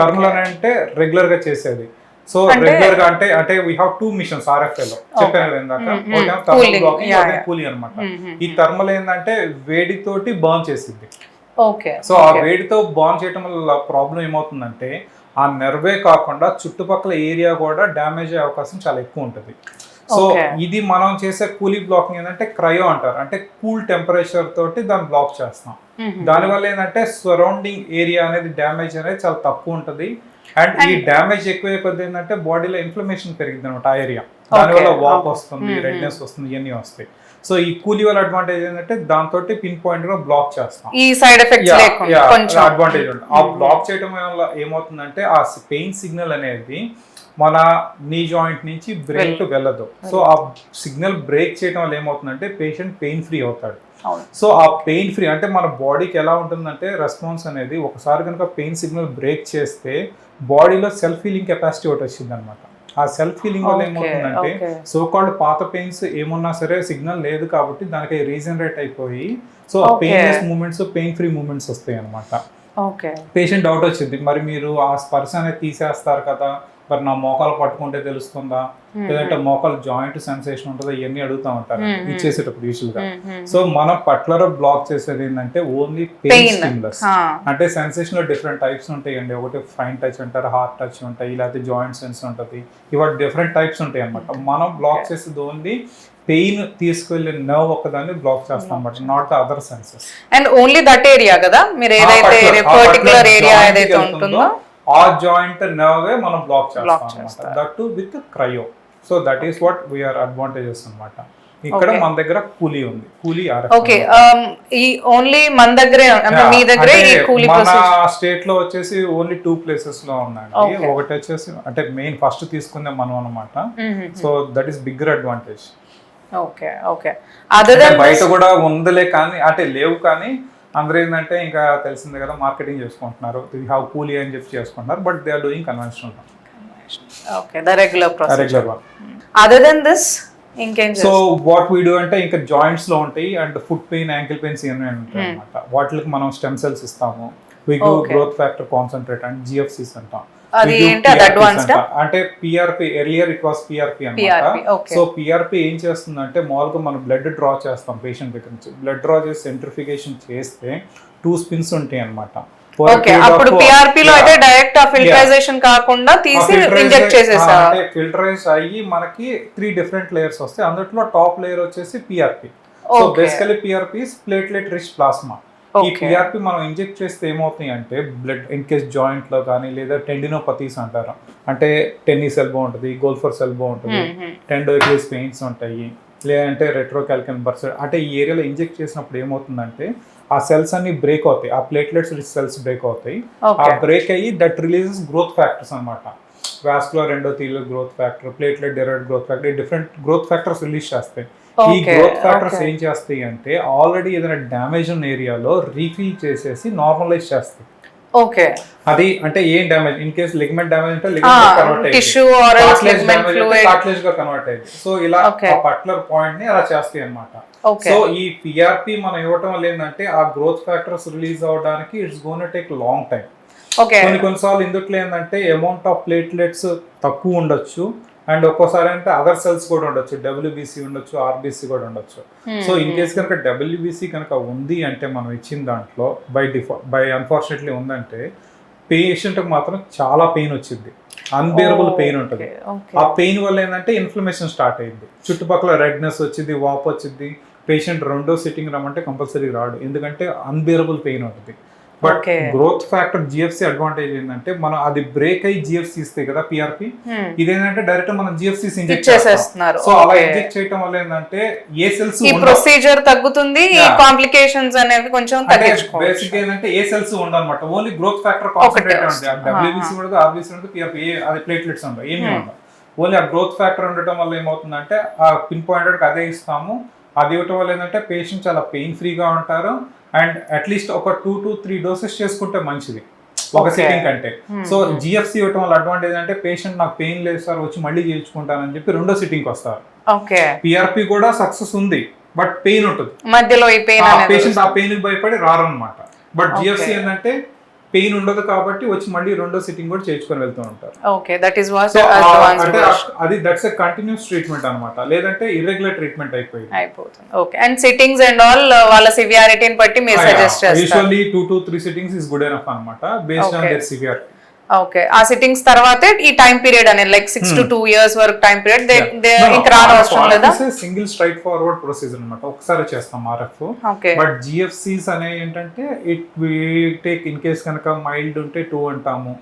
థర్మల్ అని అంటే రెగ్యులర్ గా చేసేది. సో రెగ్యులర్ గా అంటే వీ హావ్ 2 మిషన్స్ RFA లో చెప్పాను ఇందాక. ఒకటేమో థర్మల్ బ్లాకింగ్, అదే కూలీ అనమాట. ఈ థర్మల్ ఏంటంటే వేడితోటి బర్న్ చేసింది. సో ఆ వేడితో బార్న్ చేయడం వల్ల ప్రాబ్లం ఏమవుతుందంటే ఆ నెర్వే కాకుండా చుట్టుపక్కల ఏరియా కూడా డ్యామేజ్ అయ్యే అవకాశం చాలా ఎక్కువ ఉంటుంది. సో ఇది మనం చేసే కూలీ బ్లాకింగ్ ఏంటంటే క్రయో అంటారు, అంటే కూల్ టెంపరేచర్ తోటి దాన్ని బ్లాక్ చేస్తాం. దానివల్ల ఏంటంటే సరౌండింగ్ ఏరియా అనేది డ్యామేజ్ అనేది చాలా తక్కువ ఉంటుంది. అండ్ ఈ డ్యామేజ్ ఎక్కువైపోతుంది ఏంటంటే బాడీలో ఇన్ఫ్లమేషన్ పెరిగింది అనమాట ఆ ఏరియా. దానివల్ల వాప్ వస్తుంది, రెడ్నెస్ వస్తుంది, ఇవన్నీ వస్తాయి. సో ఈ కూలీ వల్ల అడ్వాంటేజ్ ఏంటంటే దాంతో పిన్ పాయింట్ గా బ్లాక్ చేస్తాం. ఈ సైడ్ ఎఫెక్ట్స్ అడ్వాంటేజ్ ఉంటుంది. ఆ బ్లాక్ చేయడం వల్ల ఏమవుతుందంటే ఆ పెయిన్ సిగ్నల్ అనేది మన నీ జాయింట్ నుంచి బ్రెయిన్ కు వెళ్ళదు. సో ఆ సిగ్నల్ బ్రేక్ చేయడం వల్ల ఏమవుతుందంటే పేషెంట్ పెయిన్ ఫ్రీ అవుతాడు. సో ఆ పెయిన్ ఫ్రీ అంటే మన బాడీకి ఎలా ఉంటుందంటే రెస్పాన్స్ అనేది ఒకసారి కనుక పెయిన్ సిగ్నల్ బ్రేక్ చేస్తే బాడీలో సెల్ఫ్ హీలింగ్ కెపాసిటీ ఒకటి వచ్చింది అనమాట. ఆ సెల్ఫ్ హీలింగ్ వల్ల ఏమవుతుందంటే సో కాల్డ్ పాత పెయిన్స్ ఏమున్నా సరే సిగ్నల్ లేదు కాబట్టి దానికి రీజనరేట్ అయిపోయి so painless moments, pain free moments వస్తాయి అనమాట. పేషెంట్ డౌట్ వచ్చింది, మరి మీరు ఆ స్పర్శ అనేది తీసేస్తారు కదా, మరి నా మోకాలు పట్టుకుంటే తెలుస్తుందా, లేదంటే మోకాలు జాయింట్ సెన్సేషన్ ఉంటుందా, ఇవన్నీ అడుగుతా ఉంటారు ఇచ్చేసేటప్పుడు యూజువల్ గా. సో మనం పట్లర్ బ్లాక్ చేసేది ఏంటంటే ఓన్లీ పెయిన్ స్టిమ్యులస్. అంటే సెన్సేషన్ లో డిఫరెంట్ టైప్స్ ఉంటాయండి. ఒకటి ఫైన్ టచ్ అంటారు, హార్ట్ టచ్ ఉంటాయి, లేకపోతే జాయింట్ సెన్స్ ఉంటుంది. ఇవాళ డిఫరెంట్ టైప్స్ ఉంటాయి అనమాట. మనం బ్లాక్ చేసేది ఓన్లీ పెయిన్ తీసుకెళ్లే నర్వ్ ఒకదాన్ని బ్లాక్ చేస్తాం అన్నమాట, not the other senses. And only that area కదా, మీరు ఏదైతే పర్టిక్యులర్ ఏరియా ఏదైతే ఉంటుందో ఆ జాయింట్ నర్వ్ మనం బ్లాక్ చేస్తాం, that to with cryo. So that is what we are advantages అన్నమాట. ఇక్కడ మన దగ్గర కూలీ ఉంది, కూలీ ఓకే. ఈ ఓన్లీ మన దగ్గరే అంటే మీ దగ్గరే ఈ కూలీ మన స్టేట్ లో వచ్చేసి ఓన్లీ 2 ప్లేసెస్ లో ఉన్నాయండి. ఒకటి వచ్చేసి అంటే మెయిన్ ఫస్ట్ తీసుకుందే మనం అన్నమాట. So that is bigger advantage. Okay okay. Other then బయట కూడా ఉందలే కానీ అంటే లేవు, కానీ అందరూ ఏంటంటే ఇంకా తెలిసిందే కదా మార్కెటింగ్ చేసుకుంటున్నారు, హ్యావ్ కూలీ అని చెప్పి చేసుకుంటున్నారు. But they are doing conventional. Okay, the regular process. Regular one. Other than this ఇంకేం? సో వాట్ వీ డూ అంటే ఇంకా జాయింట్స్ లో ఉంటాయి and foot pain, ankle pains ఇవన్నీ ఉంటాయి అనమాట. వాటికి మనం స్టెమ్ సెల్స్ ఇస్తాము. We give growth factor concentrate and GFCs అంటాం. అది ఏంటి, అది అడ్వాన్స్డ్ అంటే PRP, earlier it was PRP అన్నమాట. సో పిఆర్పి ఏం చేస్తుందంటే మామూలుగా మనం బ్లడ్ డ్రా చేస్తాం పేషెంట్ దగ్గర నుంచి. బ్లడ్ డ్రా చేసి సెంట్రిఫికేషన్ చేస్తే 2 స్పిన్స్ ఉంటాయి అన్నమాట. ఓకే, అప్పుడు పిఆర్పి లో అయితే డైరెక్ట్ ఫిల్టరైజేషన్ కాకుండా తీసి ఇంజెక్ట్ చేసేసా. అంటే ఫిల్టరైజ్ అయ్యి మనకి 3 డిఫరెంట్ లేయర్స్ వస్తాయి. అందులో టాప్ లేయర్ వచ్చేసి PRP. So basically PRP is platelet rich plasma. ఈ పిఆర్పి మనం ఇంజెక్ట్ చేస్తే ఏమవుతాయి అంటే బ్లడ్ ఇన్ కేస్ జాయింట్ లో కానీ లేదా టెండినోపతీస్ అంటారు, అంటే టెన్నిస్ ఎల్బో ఉంటుంది, గోల్ఫర్స్ ఎల్బో ఉంటుంది, టెండోక్లియస్ పెయిన్స్ ఉంటాయి, లేదంటే రెట్రోకాల్కన్ బర్స్, అంటే ఈ ఏరియాలో ఇంజెక్ట్ చేసినప్పుడు ఏమవుతుందంటే ఆ సెల్స్ అన్ని బ్రేక్ అవుతాయి, ఆ ప్లేట్లెట్స్ రిచ్ సెల్స్ బ్రేక్ అవుతాయి. ఆ బ్రేక్ అయ్యి దట్ రిలీజెస్ గ్రోత్ ఫ్యాక్టర్స్ అనమాట. Vascular endothelial growth factor, platelet derived growth factor, different growth factors release చేస్తాయి. ఈ గ్రోత్ ఫ్యాక్టర్స్ ఏం చేస్తాయి అంటే ఆల్రెడీ ఏదైనా డ్యామేజ్ ఉన్న ఏరియాలో రీఫిల్ చేసేసి నార్మలైజ్ చేస్తాయి. ఓకే, అది అంటే ఏం damage in case ligament damage అంటే లిగ్మెంట్ కన్వర్ట్ అయ్యింది, కార్టిలేజ్ గా కన్వర్ట్ అయ్యింది. సో ఇలా ఆ పర్టికులర్ పాయింట్ ని అలా చేస్తాయి అన్నమాట. సో ఈ పిఆర్పి మనం ఇవ్వటం వల్ల ఏంటంటే ఆ గ్రోత్ ఫ్యాక్టర్స్ రిలీజ్ అవడానికి it's gonna take long time. కొన్నిసార్లు ఇందుట్లో ఏంటంటే అమౌంట్ ఆఫ్ ప్లేట్లెట్స్ తక్కువ ఉండొచ్చు అండ్ ఒక్కోసారి అంటే అదర్ సెల్స్ కూడా ఉండొచ్చు, డబ్ల్యూబీసీ ఉండొచ్చు, ఆర్బీసీ కూడా ఉండొచ్చు. సో ఇన్ కేస్ కనుక డబ్ల్యూబీసీ కనుక ఉంది అంటే మనం ఇచ్చిన దాంట్లో బై అన్ఫార్చునేట్లీ ఉందంటే పేషెంట్కి మాత్రం చాలా పెయిన్ వచ్చింది, అన్బేరబుల్ పెయిన్ ఉంటుంది. ఆ పెయిన్ వల్ల ఏంటంటే ఇన్ఫ్లమేషన్ స్టార్ట్ అయింది, చుట్టుపక్కల రెడ్నెస్ వచ్చింది, వాప్ వచ్చింది. పేషెంట్ రెండో సిట్టింగ్ రమ్మంటే కంపల్సరీ రాడు, ఎందుకంటే అన్బేరబుల్ పెయిన్ ఉంటుంది. But growth factor GFC advantage ఏంటంటే మనం అది బ్రేక్ అయ్యి జిఎఫ్సి ఇస్తాయి కదా పిఆర్పి, ఇదేంటంటే డైరెక్ట్ మనం జిఎఫ్సి ఇంజెక్ట్ చేసేస్తున్నారు. సో అలా ఇంజెక్ట్ చేయడం వల్ల ఏంటంటే ఏ సెల్స్ ప్రొసీజర్ తగ్గుతుంది, కాంప్లికేషన్స్ అనేవి కొంచెం తగ్గించుకోవచ్చు. బేసిక్ ఏంటంటే ఏ సెల్స్ ఉండనమాట, ఓన్లీ గ్రోత్ ఫ్యాక్టర్ కాన్సంట్రేట్ ఉంటుంది. డబ్ల్యూబీసీ ఉండదు, ఆర్బీసీ ఉండదు, పిఆర్పి అది ప్లేట్లెట్స్ ఉండవు, ఏమీ ఉండవు. ఓన్లీ ఆ గ్రోత్ ఫ్యాక్టర్ ఉండటం వల్ల ఏమవుతుందంటే ఆ పిన్ పాయింటెడ్ అదే ఇస్తాము. అది ఇవ్వటం వల్ల ఏంటంటే పేషెంట్ చాలా పెయిన్ ఫ్రీగా ఉంటారు. అండ్ అట్లీస్ట్ ఒక 2 to 3 డోసెస్ చేసుకుంటే మంచిది ఒక సిట్టింగ్ కంటే. సో జిఎఫ్సి ఇవ్వటం వల్ల అడ్వాంటేజ్ అంటే పేషెంట్ నాకు పెయిన్ లేదు సార్ వచ్చి మళ్ళీ చేయించుకుంటానని చెప్పి రెండో సిట్టింగ్ వస్తారు. పిఆర్పి కూడా సక్సెస్ ఉంది బట్ పెయిన్ ఉంటుంది మధ్యలో, ఈ పెయిన్ పేషెంట్ ఆ పెయిన్ భయపడి రారనమాట. బట్ జిఎఫ్సి ఏంటంటే పెయిన్ ఉండదు కాబట్టి వచ్చి మళ్ళీ రెండో సిట్టింగ్ కూడా చేయించుకొని వెళ్తూ ఉంటారు. ఓకే, దట్ ఈస్ వాట్ అంటే అది దట్స్ ఎ కంటిన్యూస్ ట్రీట్మెంట్ అన్నమాట, లేదంటే ఇర్రెగ్యులర్ ట్రీట్మెంట్ అయిపోతుంది. Okay, and sittings and all వాళ్ళ సివియారిటీని బట్టి మీరు సజెస్ట్ చేస్తారు. Usually 2 to 3 sittings is good enough అన్నమాట based on their severity. Okay, ఆ సిట్టింగ్స్ తర్వాతే ఈ టైం పీరియడ్ అనేది లైక్ 6 to 2 years వరకు టైం పీరియడ్ ఇంకా రానవసరం లేదా? సింగిల్ స్ట్రైట్ ఫార్వర్డ్ ప్రొసీజర్ అనమాట, ఒకసారి చేస్తాం RF. ఓకే, బట్ GFCs అనేవి ఏంటంటే it we take in case కనుక మైల్డ్ ఉంటే 2 అంటాము,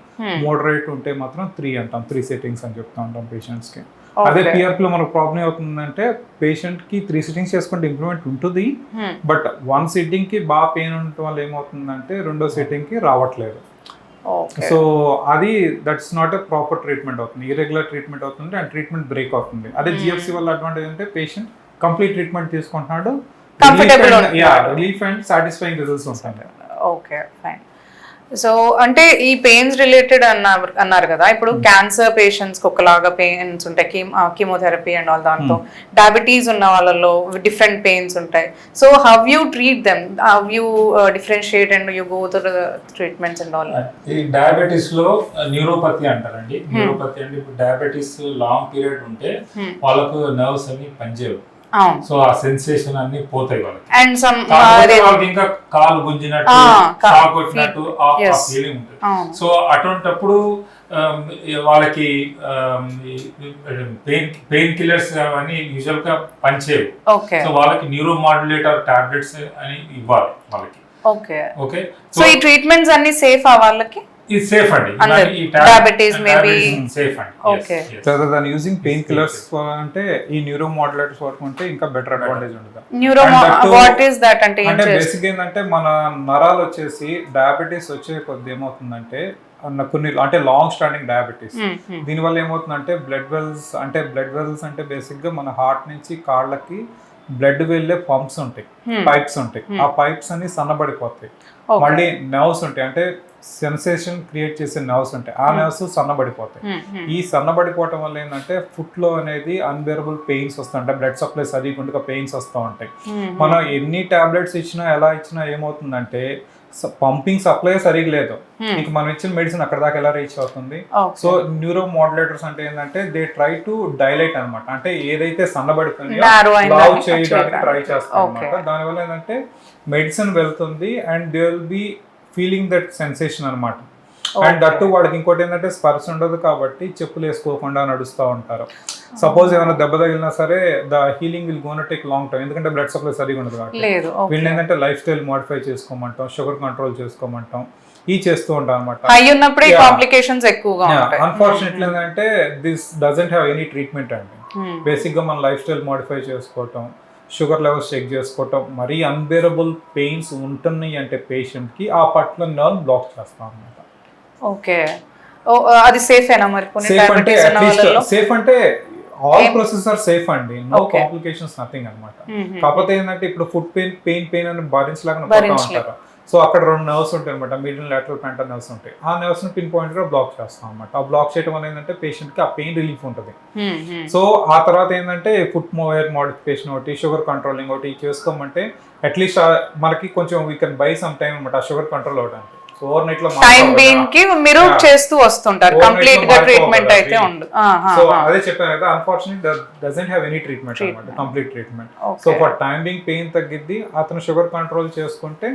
మోడరేట్ ఉంటే మాత్రం 3 అంటాం. 3 సెట్టింగ్స్ అని చెప్తా ఉంటాం పేషెంట్స్ కి. అదే PRP లో మనకు ప్రాబ్లం అవుతుందంటే పేషెంట్ కి 3 సిట్టింగ్స్ చేసుకుంటే ఇంప్రూవ్మెంట్ ఉంటుంది, బట్ 1 సిట్టింగ్ కి బాగా పెయిన్ ఉండటం వల్ల ఏమవుతుందంటే రెండో సిట్టింగ్ కి రావట్లేదు. సో అది that's not a proper treatment అవుతుంది, ఇర్రెగ్యులర్ ట్రీట్మెంట్ అవుతుంది అండ్ ట్రీట్మెంట్ బ్రేక్ అవుతుంది. అదే GFC వల్ల అడ్వాంటేజ్ అంటే పేషెంట్ కంప్లీట్ ట్రీట్మెంట్ తీసుకుంటున్నాడు, రిలీఫ్ అండ్ సాటిస్ఫైయింగ్ రిజల్ట్స్ ఉంటాయి. Okay fine. సో అంటే ఈ పెయిన్స్ రిలేటెడ్ అన్నారు కదా, ఇప్పుడు క్యాన్సర్ పేషెంట్స్ కి ఒకలాగా పెయిన్స్ ఉంటాయి, కీమోథెరపీ అండ్ ఆల్, దాంతో డయాబెటీస్ ఉన్న వాళ్ళలో డిఫరెంట్ పెయిన్స్ ఉంటాయి. So how you treat them, how you differentiate and you go through the treatments and all? ఈ డయాబెటీస్ లో న్యూరోపతి అంటారండి. న్యూరోపతి అంటే ఇప్పుడు డయాబెటీస్ లాంగ్ పీరియడ్ ఉంటే వాళ్ళకు నర్వ్స్ అన్ని పనిచేయవు, సో ఆ సెన్సేషన్ అన్ని పోతాయి వాళ్ళకి. అండ్ సమ్ వాళ్ళకి ఇంకా కాలు గుంజినట్టు, షాక్ కొట్టినట్టు ఆ ఫీలింగ్ ఉంటుంది. సో అటువంటప్పుడు వాళ్ళకి పెయిన్ కిల్లర్స్ అవన్నీ యూజువల్ గా పనిచేయవు. సో వాళ్ళకి న్యూరో మాడ్యులేటర్ టాబ్లెట్స్ అని ఇవ్వాలి వాళ్ళకి. ఓకే ఓకే, సో ఈ ట్రీట్మెంట్స్ అన్ని సేఫ్ ఆ వాళ్ళకి? ఇది సేఫ్ అండి, డయాబెటీస్ మేబీ సేఫ్ అండి. Okay, rather than using pain killers అంటే ఈ న్యూరో మాడ్యులేటర్స్ వాడుకుంటే ఇంకా బెటర్ అడ్వాంటేజ్ ఉంటుంది. న్యూరో వాట్ ఇస్ దట్ అంటే బేసిక్ ఏంటంటే మన నరాలు వచ్చేసి డయాబెటీస్ వచ్చే కొద్ది ఏమవుతుందంటే కొన్ని అంటే లాంగ్ స్టాండింగ్ డయాబెటీస్, దీనివల్ల ఏమవుతుందంటే బ్లడ్ వెల్స్ అంటే బేసిక్ గా మన హార్ట్ నుంచి కాళ్ళకి బ్లడ్ వెళ్ళే పంప్స్ ఉంటాయి, పైప్స్ ఉంటాయి, ఆ పైప్స్ అన్ని సన్నబడిపోతాయి. మళ్ళీ నర్వ్స్ ఉంటాయి, అంటే సెన్సేషన్ క్రియేట్ చేసే నర్వ్స్ ఉంటాయి, ఆ నర్వ్స్ సన్నబడిపోతాయి. ఈ సన్నబడిపోవటం వల్ల ఏంటంటే ఫుట్ లో అనేది అన్బేరబుల్ పెయిన్స్ వస్తాయి, అంటే బ్లడ్ సప్లై సరిగ్గా పెయిన్స్ వస్తూ ఉంటాయి. మనం ఎన్ని టాబ్లెట్స్ ఇచ్చినా ఎలా ఇచ్చినా ఏమవుతుందంటే పంపింగ్ సప్లై సరిగ్గా లేదు, ఇంక మనం ఇచ్చిన మెడిసిన్ అక్కడ దాకా ఎలా రీచ్ అవుతుంది. సో న్యూరో మాడ్యులేటర్స్ అంటే ఏంటంటే దే ట్రై టు డైలైట్ అనమాట, అంటే ఏదైతే సన్నబడిపోయిందో లావ్ చేయడానికి ట్రై చేస్తాం అనమాట. దానివల్ల ఏంటంటే మెడిసిన్ వెళ్తుంది and they will be feeling that sensation అనమాట. అండ్ దట్టు వాడికి ఇంకోటి ఏంటంటే స్పర్శ ఉండదు కాబట్టి చెప్పులు వేసుకోకుండా నడుస్తూ ఉంటారు. సపోజ్ ఏమైనా దెబ్బ తగిలినా సరే the healing will gonna take long time, ఎందుకంటే బ్లడ్ సప్లై సరిగా ఉండదు కాబట్టి. వీళ్ళు ఏంటంటే లైఫ్ స్టైల్ మోడిఫై చేసుకోమంటాం, షుగర్ కంట్రోల్ చేసుకోమంటాం, ఈ చేస్తూ ఉంటాం అనమాట. అన్ఫార్చునేట్లీ ఏంటంటే this doesn't have any treatment అండి. బేసిక్ గా మన లైఫ్ స్టైల్ మోడిఫై చేసుకోవటం, షుగర్ లెవెల్స్ చెక్ చేసుకోవటం, మరీ అన్బేరబుల్ పెయిన్స్ ఉంటున్నాయి అంటే పేషెంట్ కి ఆ పర్టికులర్ నర్వ్ బ్లాక్ చేస్తాం అనమాట. ఓకే, అది సేఫ్ ఏనా మరి? సేఫ్ అంటే ఆల్ ప్రాసెస్ ఆర్ సేఫ్ అండి, నో కాంప్లికేషన్స్ నథింగ్ అనమాట. కాకపోతే ఏంటంటే ఇప్పుడు ఫుడ్ పెయిన్ అని భరించలేక ఉంటారు. సో అక్కడ 2 నర్వ్స్ ఉంటాయి అనమాట, మీడియం లాటరల్ ప్లాంటర్ నర్వ్స్ ఉంటాయి. ఆ నర్వ్స్ ని పిన్ పాయింట్ గా బ్లాక్ చేస్తాం అనమాట. ఆ బ్లాక్ చేయడం వల్ల ఏంటంటే పేషెంట్ కి ఆ పెయిన్ రిలీఫ్ ఉంటుంది. సో ఆ తర్వాత ఏంటంటే ఫుడ్ మోడిఫికేషన్ ఒకటి, షుగర్ కంట్రోలింగ్ ఒకటి చేసుకోమంటే అట్లీస్ట్ మనకి కొంచెం we can buy some time అనమాట ఆ షుగర్ కంట్రోల్ అవడానికి. టైం బీయింగ్ కి మీరు చేస్తూ వస్తుంటారు, కంప్లీట్ గా ట్రీట్మెంట్ అయితే ఉండదు. సో అదే చెప్పాను కదా, unfortunately doesn't have any treatment అన్నమాట, complete treatment. So for time being pain తగ్గిద్ది, అతను షుగర్ కంట్రోల్ చేసుకుంటే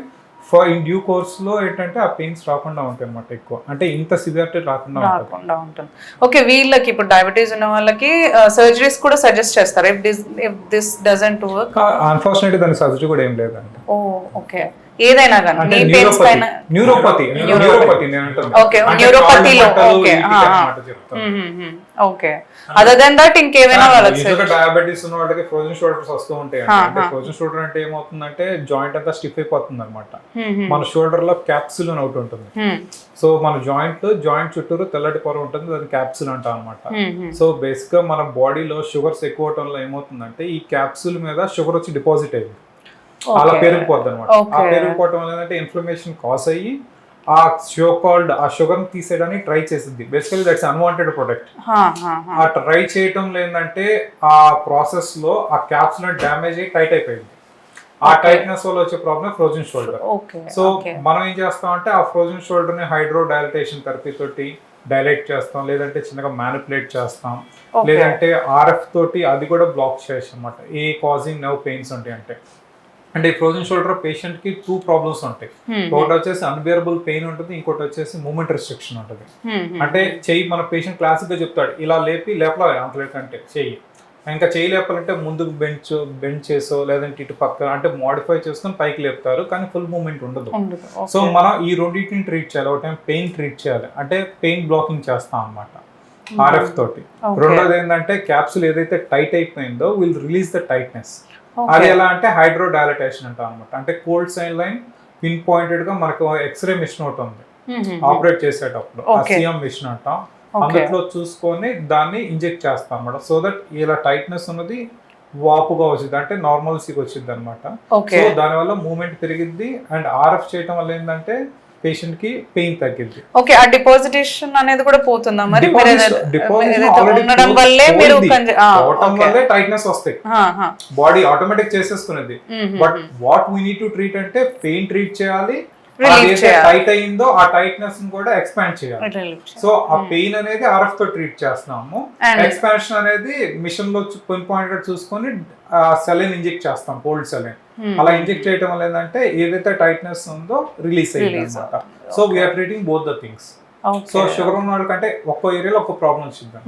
ఫర్ ఇన్ డ్యూ కోర్స్ లో ఏంటంటే ఆ పెయిన్స్ రాకుండా ఉంటాయి అన్నమాట, ఎక్కువ అంటే ఇంత సివియారిటీ రాకుండా ఉంటుంది. ఓకే, వీళ్ళకి ఇప్పుడు డయాబెటీస్ ఉన్న వాళ్ళకి సర్జరీస్ కూడా సజెస్ట్ చేస్తారు if this doesn't work? Unfortunately దాని సర్జరీ కూడా ఏం లేదండి. ఓ ఓకే, ఏదైనా కానీ neuropathy okay, other then that ఇంకేమైనా వాళ్ళకి డయాబెటీస్ ఉన్న వాళ్ళకి ఫ్రోజన్ షోల్డర్స్ వస్తూ ఉంటాయి. అంటే ఫ్రోజన్ షోల్డర్ అంటే ఏమవుతుందంటే జాయింట్ అంతా స్టిఫ్ అయిపోతుంది అనమాట. మన షోల్డర్ లో క్యాప్సుల్ అని ఒకటి ఉంటుంది. సో మన జాయింట్ చుట్టూరు తెల్లటి పొర ఉంటుంది, దాన్ని క్యాప్సుల్ అంటాం అనమాట. సో బేసిక్ గా మన బాడీలో షుగర్స్ ఎక్కువ అవటం వల్ల ఏమవుతుందంటే ఈ క్యాప్సుల్ మీద షుగర్ వచ్చి డిపాజిట్ అయ్యింది, అలా పెరిగిపోద్ది అనమాట. ఆ పెరిగిపోవటం వల్ల ఏంటంటే ఇన్ఫ్లమేషన్ కాజ్ అయ్యి ఆ షుగర్ తీసేయడానికి ట్రై చేసింది. Basically that's unwanted product. ఆ ట్రై చేయటం ఏంటంటే ఆ ప్రాసెస్ లో ఆ క్యాప్సుల్ డ్యామేజ్ అయ్యి టైట్ అయిపోయింది. ఆ టైట్నెస్ వల్ల వచ్చే ప్రాబ్లమ్ ఫ్రోజన్ షోల్డర్. సో మనం ఏం చేస్తాం అంటే ఆ ఫ్రోజన్ షోల్డర్ ని హైడ్రో డైలటేషన్ థెరపీ తోటి డైలైట్ చేస్తాం, లేదంటే చిన్నగా మ్యానిపులేట్ చేస్తాం, లేదంటే RF తోటి అది కూడా బ్లాక్ చేయొచ్చు అనమాట, ఏ కాజింగ్ నర్వ్ పెయిన్స్ ఉంటాయి అంటే. అంటే ఈ ఫ్రోజన్ షోల్డర్ పేషెంట్ కి 2 ప్రాబ్లమ్స్ ఉంటాయి. ఒకటి వచ్చేసి అన్బియరబుల్ పెయిన్ ఉంటుంది, ఇంకోటి వచ్చేసి మూమెంట్ రెస్ట్రిక్షన్ ఉంటుంది. అంటే చెయ్యి మన పేషెంట్ క్లాసిక్ గా చెప్తాడు, ఇలా లేపలా అంతలేకంటే చెయ్యి, ఇంకా చెయ్యి లేపాలంటే ముందుకు బెండ్ చేసో లేదంటే ఇటు పక్క అంటే మోడిఫై చేసుకొని పైకి లేపుతారు, కానీ ఫుల్ మూమెంట్ ఉండదు. సో మనం ఈ రెండింటిని ట్రీట్ చేయాలి. ఒకటేం పెయిన్ ట్రీట్ చేయాలి, అంటే పెయిన్ బ్లాకింగ్ చేస్తాం అన్నమాట ఆర్ఎఫ్ తోటి. రెండోది ఏంటంటే క్యాప్సూల్ ఏదైతే టైట్ అయిపోయిందో విల్ రిలీజ్ ద టైట్నెస్. అది ఎలా అంటే హైడ్రో డైలటేషన్ అంటాం అనమాట. అంటే cold saline pin pointed గా మనకు ఎక్స్రే మిషన్ ఒకటి ఉంది ఆపరేట్ చేసేటప్పుడు, సిఎం మిషన్ అంటాం. అందులో చూసుకొని దాన్ని ఇంజెక్ట్ చేస్తాం అన్నమాట. సో దట్ ఇలా టైట్నెస్ ఉన్నది వాపుగా వచ్చింది, అంటే నార్మల్సీకి వచ్చింది అనమాట. సో దానివల్ల మూమెంట్ పెరిగిద్ది. అండ్ ఆర్ఎఫ్ చేయడం వల్ల ఏంటంటే పేషెంట్ కి పెయిన్ తగ్గింది. ఓకే, ఆ డిపాజిటేషన్ అనేది కూడా పోతుందా మరి? టైట్నెస్ వస్తాయి, బాడీ ఆటోమేటిక్ చేసేసుకునేది. But what we need to treat అంటే పెయిన్ ట్రీట్ చేయాలి, టైట్ అయిందో ఆ టైట్నెస్ కూడా ఎక్స్పాండ్ చేయాలి. సో ఆ పెయిన్ అనేది ఆర్ఎఫ్ తో ట్రీట్ చేస్తున్నాము. ఎక్స్పాన్షన్ అనేది మిషన్ లో పిన్ పాయింట్ చూసుకొని సెలైన్ ఇంజెక్ట్ చేస్తాం, కోల్డ్ సెలైన్. అలా ఇంజెక్ట్ చేయడం వల్ల ఏంటంటే ఏదైతే టైట్నెస్ ఉందో రిలీజ్ అయ్యింది అనమాట. So we are treating both the things. So sugar ఉన్న వాళ్ళకంటే ఒక్కో ఏరియాలో ఒక్కో ప్రాబ్లం వచ్చింది.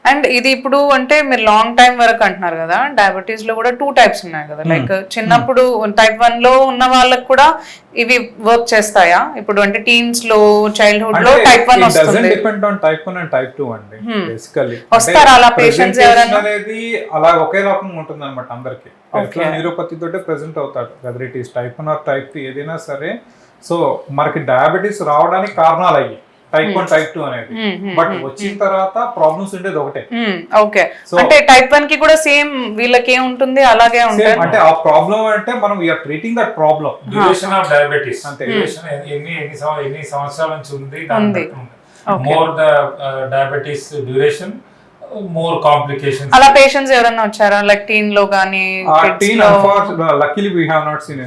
అండ్ ఇది ఇప్పుడు అంటే మీరు లాంగ్ టైం వరకు అంటున్నారు కదా, డయాబెటీస్ లో కూడా 2 టైప్స్ ఉన్నాయి కదా. లైక్ చిన్నప్పుడు టైప్ 1 లో ఉన్న వాళ్ళకి కూడా ఇవి వర్క్ చేస్తాయా ఇప్పుడు? అంటే టీన్స్ లో, చైల్డ్హుడ్ లో టైప్ 1 వస్తుంది. Depend on type 1 and type 2 అండి. బేసికల్లీ వస్తారా అలా పేషెంట్స్ ఎవరైనా? అనేది అలా ఒకే రకంగా ఉంటుంది అనమాట అందరికి. న్యూరోపతి తోటే ప్రెసెంట్ అవుతారు, whether it is type 1 or type 2 ఏదైనా సరే. సో మనకి డయాబెటీస్ రావడానికి కారణాలు అయ్యి టైప్ 1 టైప్ 2 అనేది. బట్ వచ్చిన తర్వాత ప్రాబ్లమ్స్ ఉండేది ఒకటే. ఓకే, అంటే టైప్ 1 కి కూడా సేమ్ వీళ్ళకి ఏముంటుంది అలాగే ఉంటుంది. అంటే ఆ ప్రాబ్లం అంటే మనం we are treating that problem. Duration of diabetes అంటే ఎన్ని సంవత్సరాల నుంచి ఉంది. More the diabetes duration, more complications. అలా పేషెంట్స్ ఎవరైనా వచ్చారా లైక్ టీన్ లో గానీ? Luckily we have not seen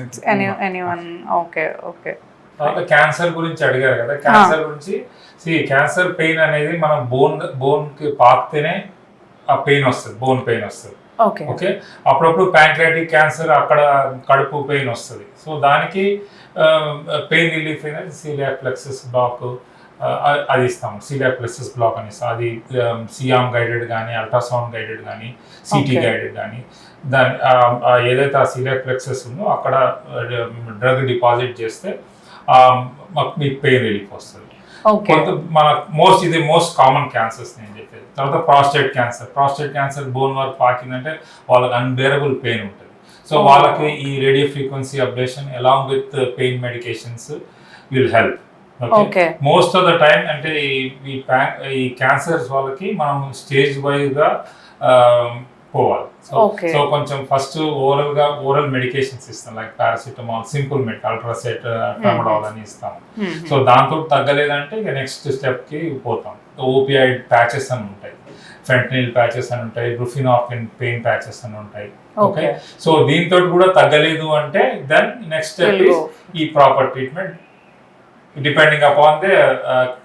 anyone. Okay okay. Cancer గురించి అడిగారు కదా, క్యాన్సర్ గురించి. క్యాన్సర్ పెయిన్ అనేది మనం బోన్ కి పాకితేనే ఆ పెయిన్ వస్తుంది, బోన్ పెయిన్ వస్తుంది. ఓకే, అప్పుడప్పుడు ప్యాంక్రియాటిక్ క్యాన్సర్ అక్కడ కడుపు పెయిన్ వస్తుంది. సో దానికి పెయిన్ రిలీఫ్ అనేది సీలియాక్ ప్లెక్సస్ బ్లాక్ అది ఇస్తాం. సీలియాక్ ప్లెక్సస్ బ్లాక్ అని ఇస్తాం. అది సియామ్ గైడెడ్ కానీ, అల్ట్రాసౌండ్ గైడెడ్ కానీ, సిటీ గైడెడ్ కానీ, దాని ఏదైతే ఆ సీలియాక్ ప్లెక్సస్ ఉందో అక్కడ డ్రగ్ డిపాజిట్ చేస్తే మీకు పెయిన్ రిలీఫ్ వస్తుంది. మన మోస్ట్ కామన్ క్యాన్సర్స్ నేను చెప్పేది. తర్వాత ప్రాస్టేట్ క్యాన్సర్ బోన్ వర్క్ పాకిందంటే వాళ్ళకి అన్బేరబుల్ పెయిన్ ఉంటుంది. సో వాళ్ళకి ఈ radio frequency ablation along with pain medications will help. Most of the time అంటే ఈ క్యాన్సర్స్ వాళ్ళకి మనం స్టేజ్ వైజ్ గా పోవాలి. సో కొంచెం ఫస్ట్ ఓరల్ మెడికేషన్స్ ఇస్తాం, లైక్ పారాసిటమాల్, సింపుల్ మెడ్, అల్ట్రాసెట్, ట్రామడాల్ అని ఇస్తాం. సో దాంతో తగ్గలేదంటే ఇక నెక్స్ట్ స్టెప్ కి పోతాం. ఓపియాయిడ్ ప్యాచెస్ అని ఉంటాయి, ఫెంటనిల్ ప్యాచెస్ అని ఉంటాయి, బ్రూఫినాఫిన్ పెయిన్ ప్యాచెస్ అని ఉంటాయి. ఓకే, సో దీంతో కూడా తగ్గలేదు అంటే దెన్ నెక్స్ట్ స్టెప్ ఈ proper treatment depending upon the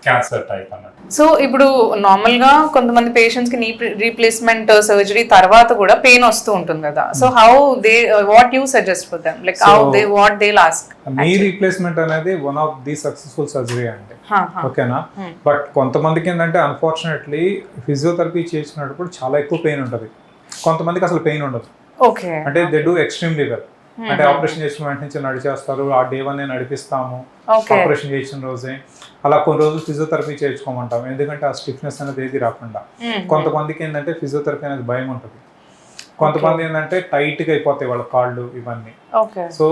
cancer type అన్నట్టు. సో ఇప్పుడు నార్మల్ గా కొంతమంది పేషెంట్స్ కి నీ రీప్లేస్మెంట్ సర్జరీ తర్వాత కూడా పెయిన్ వస్తూ ఉంటుంది కదా. So how they what you suggest for them, like how they what they ask? Knee replacement అనేది one of the successful surgery అండి. ఓకేనా, బట్ కొంతమందికి ఏంటంటే అన్ఫార్చునేట్లీ ఫిజియోథెరపీ చేసినప్పుడు చాలా ఎక్కువ పెయిన్ ఉంటుంది, కొంతమందికి అసలు పెయిన్ ఉండదు. ఓకే, అంటే దే డూ ఎక్స్ట్రీమ్లీ వెల్. అంటే ఆపరేషన్ చేసిన వెంట నుంచి నడిచేస్తారు, ఆ డే 1 నడిపిస్తాము ఆపరేషన్ చేసిన రోజే. అలా కొన్ని రోజులు ఫిజియోథెరపీ చేయించుకోమంటాం, ఎందుకంటే ఆ స్టిఫ్నెస్ అనేది ఏది రాకుండా. కొంతమందికి ఏంటంటే ఫిజియోథెరపీ అనేది భయం ఉంటుంది, కొంతమంది ఏంటంటే టైట్ గా అయిపోతాయి వాళ్ళ కాళ్ళు ఇవన్నీ. సో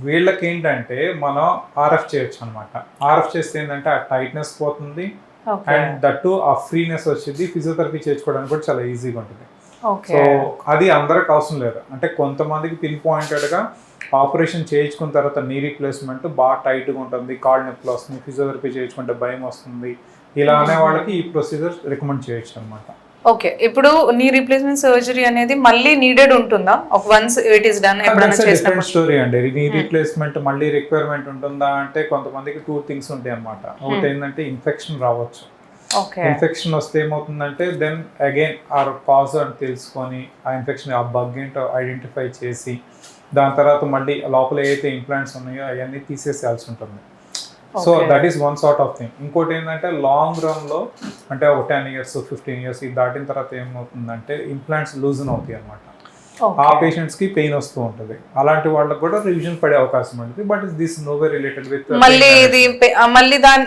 వీళ్ళకి ఏంటంటే మనం ఆర్ఎఫ్ చేయొచ్చు అనమాట. ఆర్ఎఫ్ చేస్తే ఏంటంటే ఆ టైట్నెస్ పోతుంది అండ్ దట్టు ఆ ఫ్రీనెస్ వచ్చింది. ఫిజియోథెరపీ చేయించుకోవడానికి కూడా చాలా ఈజీగా ఉంటుంది. సో అది అందరికి అవసరం లేదు, అంటే కొంతమందికి పిన్ పాయింటెడ్ గా ఆపరేషన్ చేయించుకున్న తర్వాత నీ రీప్లేస్మెంట్ బాగా టైట్ గా ఉంటుంది, కాళ్ళు నొప్పులు వస్తుంది, ఫిజియోథెరపీ చేయించుకుంటే భయం వస్తుంది, ఇలా అనే వాళ్ళకి ఈ ప్రొసీజర్ రికమెండ్ చేయొచ్చు అనమాట. ఓకే, ఇప్పుడు నీ రీప్లేస్మెంట్ సర్జరీ అనేది మళ్ళీ నీడెడ్ ఉంటుందా once it is done? Different story అండి. నీ రీప్లేస్మెంట్ మళ్ళీ రిక్వైర్మెంట్ ఉంటుందా అంటే కొంతమందికి 2 థింగ్స్ ఉంటాయి అనమాట. ఒకటి ఏంటంటే ఇన్ఫెక్షన్ రావచ్చు. ఇన్ఫెక్షన్ వస్తే ఏమవుతుందంటే దెన్ అగైన్ ఆ కాజ్ అని తెలుసుకొని ఆ ఇన్ఫెక్షన్ ఆ బగ్ ఏంటో ఐడెంటిఫై చేసి దాని తర్వాత మళ్ళీ లోపల ఏదైతే ఇంప్లాంట్స్ ఉన్నాయో అవన్నీ తీసేసేయాల్సి ఉంటుంది. So that is one sort of thing. ఇంకోటి ఏంటంటే లాంగ్ రన్లో అంటే ఒక 10 years 15 years ఇది దాటిన తర్వాత ఏమవుతుందంటే ఇంప్లాంట్స్ లూజన్ అవుతాయి అనమాట. ఆ పేషెంట్స్కి పెయిన్ వస్తూ ఉంటుంది. అలాంటి వాళ్ళకి కూడా రివిజన్ పడే అవకాశం ఉంటుంది. బట్ దిస్ నోవే రిలేటెడ్ విత్ మళ్ళీ ఇది మళ్ళీ దాని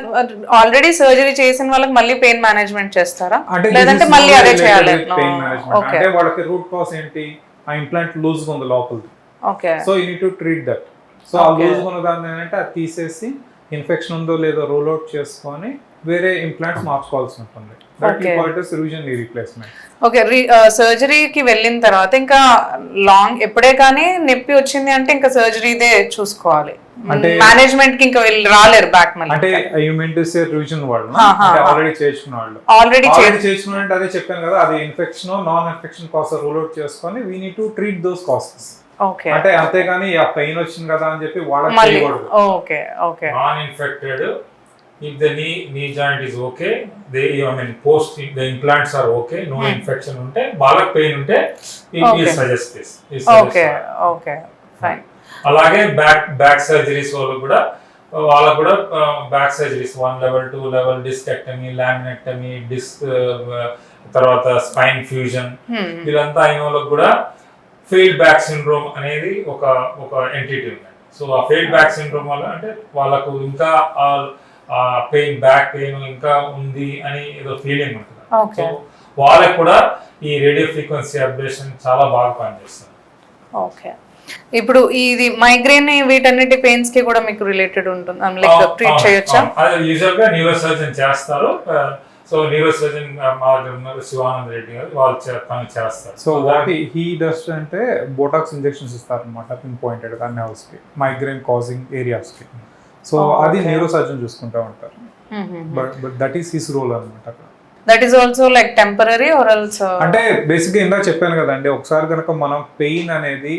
ఆల్రెడీ సర్జరీ చేసిన వాళ్ళకి మళ్ళీ పెయిన్ మేనేజ్మెంట్ చేస్తారా, లేదంటే మళ్ళీ అదే చేయాలి? పెయిన్ మేనేజ్మెంట్ అంటే వాళ్ళకి రూట్ కాజ్ ఏంటి, ఆ ఇంప్లాంట్ లూజ్ గా ఉంది లోపలిది. Okay, so you need to treat that. So ఆ లూజ్ ఉన్న దాన్ని ఏంటంటే అది తీసేసి ఇన్ఫెక్షన్ ఉందో లేదో రూల్ అవుట్ చేసుకొని వేరే ఇంప్లాంట్స్ మార్చుకోవాల్సి ఉంటుంది. That you call it as revision knee replacement. Okay, సర్జరీకి వెళ్ళిన తర్వాత ఇంకా లాంగ్ ఎప్పుడే కానీ నొప్పి వచ్చింది అంటే ఇంకా సర్జరీదే చూసుకోవాలి, అంటే మేనేజ్మెంట్ కి ఇంకా రాలేరు బ్యాక్ మళ్ళీ. అంటే you mean to say revision వాళ్ళు అంటే ఆల్రెడీ చేసిన వాళ్ళు ఆల్రెడీ చేసిన అంటే అదే చెప్పాను కదా, అది infection non infection cause rule out చేసుకొని we need to treat those cases. Okay, అంటే అంతేగాని ఆ పెయిన్ వచ్చింది కదా అని చెప్పి వాళ్ళకి చేయకూడదు. Okay okay, non infected if the knee joint is okay, they I mean post the implants are okay, no infection unte balak pain unte we suggest this. Okay, okay, fine. Alage back surgeries వాళ్ళకు కూడా back surgeries 1 level 2 level discectomy, laminectomy, disc తర్వాత స్పైన్ ఫ్యూజన్ వీళ్ళంతా అయిన వాళ్ళకు కూడా ఫెయిల్డ్ బ్యాక్ సిండ్రోమ్ అనేది ఒక ఎంటిటీ ఉంది. సో ఆ ఫెయిల్డ్ బ్యాక్ సిండ్రోమ్ వల్ల అంటే వాళ్ళకు ఇంకా పెయిన్ బ్యాక్ పెయిన్ ఇంకా ఉంది అని ఏదో ఫీలింగ్ ఉంటుంది. సో వాళ్ళకి కూడా ఈ రేడియో ఫ్రీక్వెన్సీ అబ్లేషన్ చాలా బాగా పనిచేస్తుంది. ఓకే, ఇప్పుడు ఇది మైగ్రేన్ వీటన్నిటి పెయిన్స్ కి కూడా మీకు రిలేటెడ్ ఉంటుంది, లైక్ ట్రీట్ చేయొచ్చా? యూజువల్ గా న్యూరో సర్జన్ చేస్తారు. సో న్యూరో సర్జన్ మా దగ్గర ఉన్నారు శివానంద్ రెడ్డి గారు, వాళ్ళు పని చేస్తారు. సో వాటి హీ డస్ అంటే బోటాక్స్ ఇంజెక్షన్స్ ఇస్తారు అనమాట పిన్ పాయింటెడ్ గా నర్వ్స్ కి, మైగ్రేన్ కాజింగ్ ఏరియాస్ కి. సో అది న్యూరో సర్జన్ చూసుకుంటా ఉంటారు. But that is his role అనమాట అక్కడ. That is also like temporary or else అంటే బేసిక్గా ఇందాక చెప్పాను కదండి, ఒకసారి కనుక మనం పెయిన్ అనేది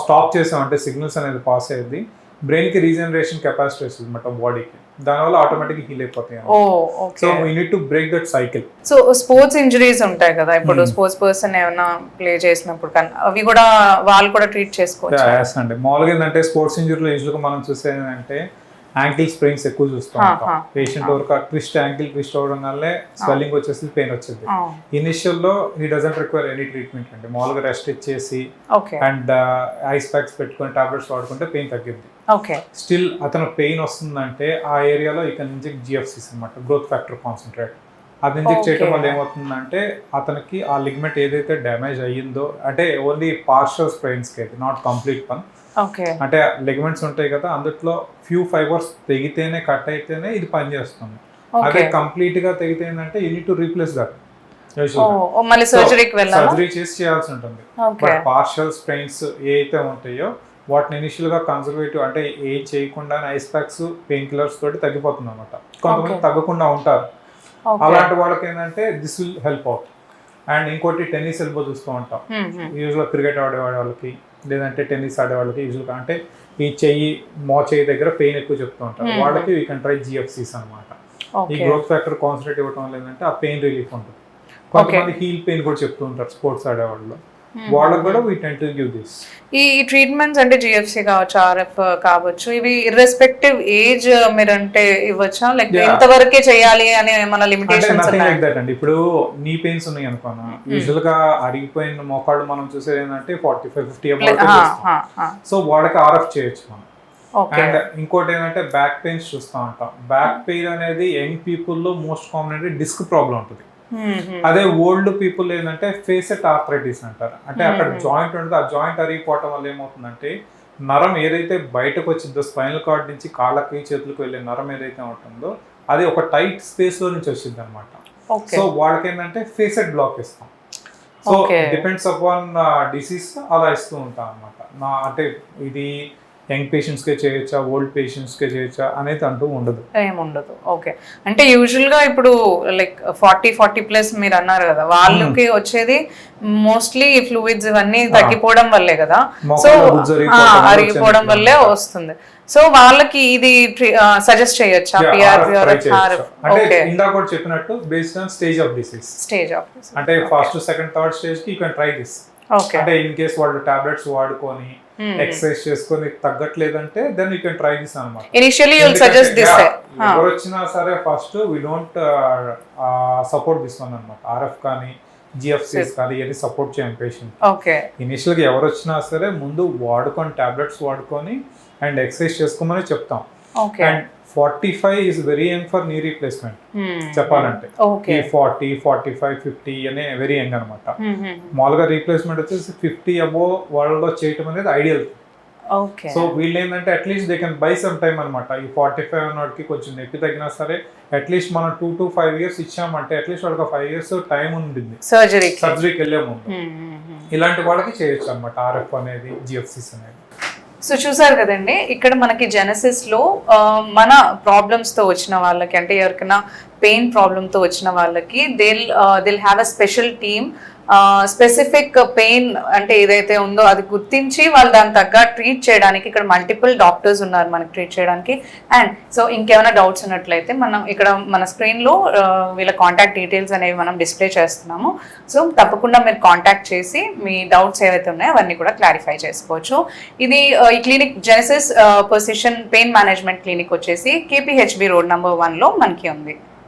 స్టాప్ చేసామంటే సిగ్నల్స్ అనేది పాస్ అయ్యేది బ్రెయిన్ కి రీజనరేషన్ కెపాసిటీ వస్తుంది అనమాట బాడీకి, దానివల్ల ఆటోమేటిక్ హీల్ అయిపోతాయి. So we need to break that cycle. So sports injuries ఉంటాయి కదా, ఇప్పుడు స్పోర్ట్స్ పర్సన్ ఏమైనా ప్లే చేసినప్పుడు కానీ అవి కూడా వాళ్ళు కూడా ట్రీట్ చేసుకోవచ్చు అండి. మామూలుగా ఏంటంటే స్పోర్ట్స్ ఇంజరీలో యూజువల్గా మనం చూసేది ఏంటంటే యాంకిల్ స్ప్రెయిన్స్ ఎక్కువ చూస్తూ ఉంటాం. పేషెంట్ వరకు ట్విస్ట్ యాంకిల్ ట్విస్ట్ అవడం వల్లే స్వెల్లింగ్ వచ్చేసి పెయిన్ వచ్చింది. ఇనిషియల్లో he doesn't require any treatment అండి, మామూలుగా రెస్ట్ ఇచ్చేసి అండ్ ఐస్ ప్యాక్స్ పెట్టుకొని టాబ్లెట్స్ వాడుకుంటే పెయిన్ తగ్గింది. స్టిల్ అతను పెయిన్ వస్తుందంటే ఆ ఏరియాలో ఇక ఇంజెక్ట్ జిఎఫ్సిస్ అనమాట, గ్రోత్ ఫ్యాక్టర్ కాన్సన్ట్రేట్. అది ఇంజెక్ట్ చేయడం వల్ల ఏమవుతుందంటే అతనికి ఆ లిగ్మెంట్ ఏదైతే డ్యామేజ్ అయ్యిందో, అంటే ఓన్లీ పార్షల్ స్ప్రెయిన్స్కి అయితే నాట్ కంప్లీట్ వన్, అంటే లిగమెంట్స్ ఉంటాయి కదా అందులో ఫ్యూ ఫైబర్స్ తెగితేనే కట్ అయితేనే ఇది పనిచేస్తుంది. అదే కంప్లీట్ గా తెగితే ఏంటంటే you need to replace that, surgery చేసి చేయాల్సి ఉంటుంది. బట్ పార్షల్ స్ప్రెయిన్స్ ఏవైతే ఉంటాయో వాటిని ఇనిషియల్ గా కన్సర్వేటివ్ అంటే ఏం చేయకుండా ఐస్ ప్యాక్స్ పెయిన్ కిల్లర్స్ తోటి తగ్గిపోతుంది అనమాట. కొంతమంది తగ్గకుండా ఉంటారు, అలాంటి వాళ్ళకి ఏంటంటే this will help out. And ఇంకోటి టెన్నిస్ ఎల్బో చూస్తూ ఉంటాం యూజువల్గా, క్రికెట్ ఆడేవాడే వాళ్ళకి లేదంటే టెన్నిస్ ఆడే వాళ్ళకి యూజువల్గా అంటే ఈ చెయ్యి దగ్గర పెయిన్ ఎక్కువ చెప్తూ ఉంటారు, వాళ్ళకి వీ కెన్ ట్రై జిఎఫ్సిస్ అనమాట. ఈ గ్రోత్ ఫ్యాక్టర్ కాన్సన్ట్రేట్ ఇవ్వడం వల్ల ఏంటంటే ఆ పెయిన్ రిలీఫ్ ఉంటుంది. కొంతమంది హీల్ పెయిన్ కూడా చెప్తూ ఉంటారు స్పోర్ట్స్ ఆడేవాళ్ళు, వాళ్ళకి కూడా we tend to give this. ఈ ట్రీట్మెంట్స్ అంటే జిఎఫ్సి కావచ్చు, ఆర్ఎఫ్ కావచ్చు, ఇవి ఇర్రెస్పెక్టివ్ ఏజ్ మీరు అంటే ఇవ్వచ్చా, లైక్ ఎంతవరకే చేయాలి అనే మన లిమిటేషన్స్ లైక్ దట్ అండి. ఇప్పుడు నీ పెయిన్స్ ఉన్నాయి అనుకోనా, యూజువల్ గా అరిగిపోయిన మోకాళ్ళు మనం చూసేది ఏంటంటే 45-50 అబౌట్, సో వాళ్ళకి ఆర్ఎఫ్ చేయొచ్చు మనం. అండ్ ఇంకోటి ఏంటంటే బ్యాక్ పెయిన్స్ చూస్తూ ఉంటాం. బ్యాక్ పెయిన్ అనేది యంగ్ పీపుల్ లో మోస్ట్ కామన్ అంటే డిస్క్ ప్రాబ్లం ఉంటుంది. అదే ఓల్డ్ పీపుల్ ఏంటంటే ఫేసెట్ ఆర్థరైటిస్ అంటారు, అంటే అక్కడ జాయింట్ ఉంటుంది, ఆ జాయింట్ అరిగిపోవటం వల్ల ఏమవుతుందంటే నరం ఏదైతే బయటకు వచ్చిందో స్పైనల్ కార్డ్ నుంచి కాళ్ళకి చేతులకు వెళ్ళే నరం ఏదైతే ఉంటుందో అది ఒక టైట్ స్పేస్ లో నుంచి వచ్చింది అనమాట. సో వాళ్ళకి ఏంటంటే ఫేసెట్ బ్లాక్ ఇస్తాం. సో డిపెండ్స్ అపాన్ డిసీజ్ అలా ఇస్తూ ఉంటాం అనమాట. అంటే ఇది యంగ్ పేషెంట్స్కే చేయొచ్చా, ఓల్డ్ పేషెంట్స్కే చేయొచ్చా అనేది అంటూ ఉండదు, ఏముండదు. ఓకే, అంటే యూజువల్గా ఇప్పుడు లైక్ 40+ మీరు అన్నారు కదా, వాళ్ళకి వచ్చేది మోస్ట్లీ ఫ్లూయిడ్స్ ఇవన్నీ తగ్గిపోవడం వల్లే కదా, సో అరిగిపోవడం వల్లే వస్తుంది. సో వాళ్ళకి ఇది సజెస్ట్ చేయొచ్చా పిఆర్పి ఆర్ ఆర్ఎఫ్? అంటే ఇందాక కూడా చెప్పినట్టు based on stage of disease, అంటే ఫస్ట్ సెకండ్ థర్డ్ స్టేజ్ కి యూ కెన్ ట్రై దిస్. అంటే ఇన్ కేస్ వాళ్ళు టాబ్లెట్స్ వాడుకొని ఎక్సర్సైజ్ చేసుకొని తగ్గట్లేదంటే then you can try this అనమాట. Initially you'll suggest this. ఎవరు వచ్చినా సరే first we don't support this one అనమాట. ఆర్ఎఫ్ కానీ జిఎఫ్సిస్ కానీ ఇవన్నీ సపోర్ట్ చేయం పేషెంట్. ఓకే. ఇనిషియల్గా ఎవరు వచ్చినా సరే ముందు వాడుకొని టాబ్లెట్స్ వాడుకొని అండ్ ఎక్సర్సైజ్ చేసుకోమని చెప్తాం. Okay. And 45 is very young for knee replacement చెప్పాలంటే. ఓకే. 40, 45, 50 అనే వెరీ యంగ్ అనమాట. మామూలుగా రీప్లేస్మెంట్ వచ్చేసి 50 అబోవ్ వాళ్ళలో చేయటం అనేది ఐడియల్. ఓకే. సో వీళ్ళు ఏంటంటే at least they can buy some time అనమాట. ఈ 45 అన్నోడికి కొంచెం నొప్పి తగ్గినా సరే అట్లీస్ట్ మనం 2 to 5 years ఇచ్చామంటే అట్లీస్ట్ వాళ్ళకి 5 years టైం ఉంటుంది సర్జరీకి వెళ్ళే ముందు. ఇలాంటి వాళ్ళకి చేయొచ్చు అనమాట ఆర్ఎఫ్ అనేది జిఎఫ్సిస్ అనేది. సో చూసారు కదండి, ఇక్కడ మనకి జెనసిస్లో మన ప్రాబ్లమ్స్తో వచ్చిన వాళ్ళకి, అంటే ఎవరికైనా పెయిన్ ప్రాబ్లంతో వచ్చిన వాళ్ళకి Dil have a special team. Specific pain అంటే ఏదైతే ఉందో అది గుర్తించి వాళ్ళు దాని తగ్గ ట్రీట్ చేయడానికి ఇక్కడ మల్టిపుల్ డాక్టర్స్ ఉన్నారు మనకి ట్రీట్ చేయడానికి. అండ్ సో ఇంకేమైనా డౌట్స్ ఉన్నట్లయితే మనం ఇక్కడ మన స్క్రీన్లో వీళ్ళ కాంటాక్ట్ డీటెయిల్స్ అనేవి మనం డిస్ప్లే చేస్తున్నాము. సో తప్పకుండా మీరు కాంటాక్ట్ చేసి మీ డౌట్స్ ఏవైతే ఉన్నాయో అవన్నీ కూడా క్లారిఫై చేసుకోవచ్చు. ఇది ఈ clinic Genesis precision pain management clinic వచ్చేసి KPHB రోడ్ నెంబర్ 1లో మనకి ఉంది.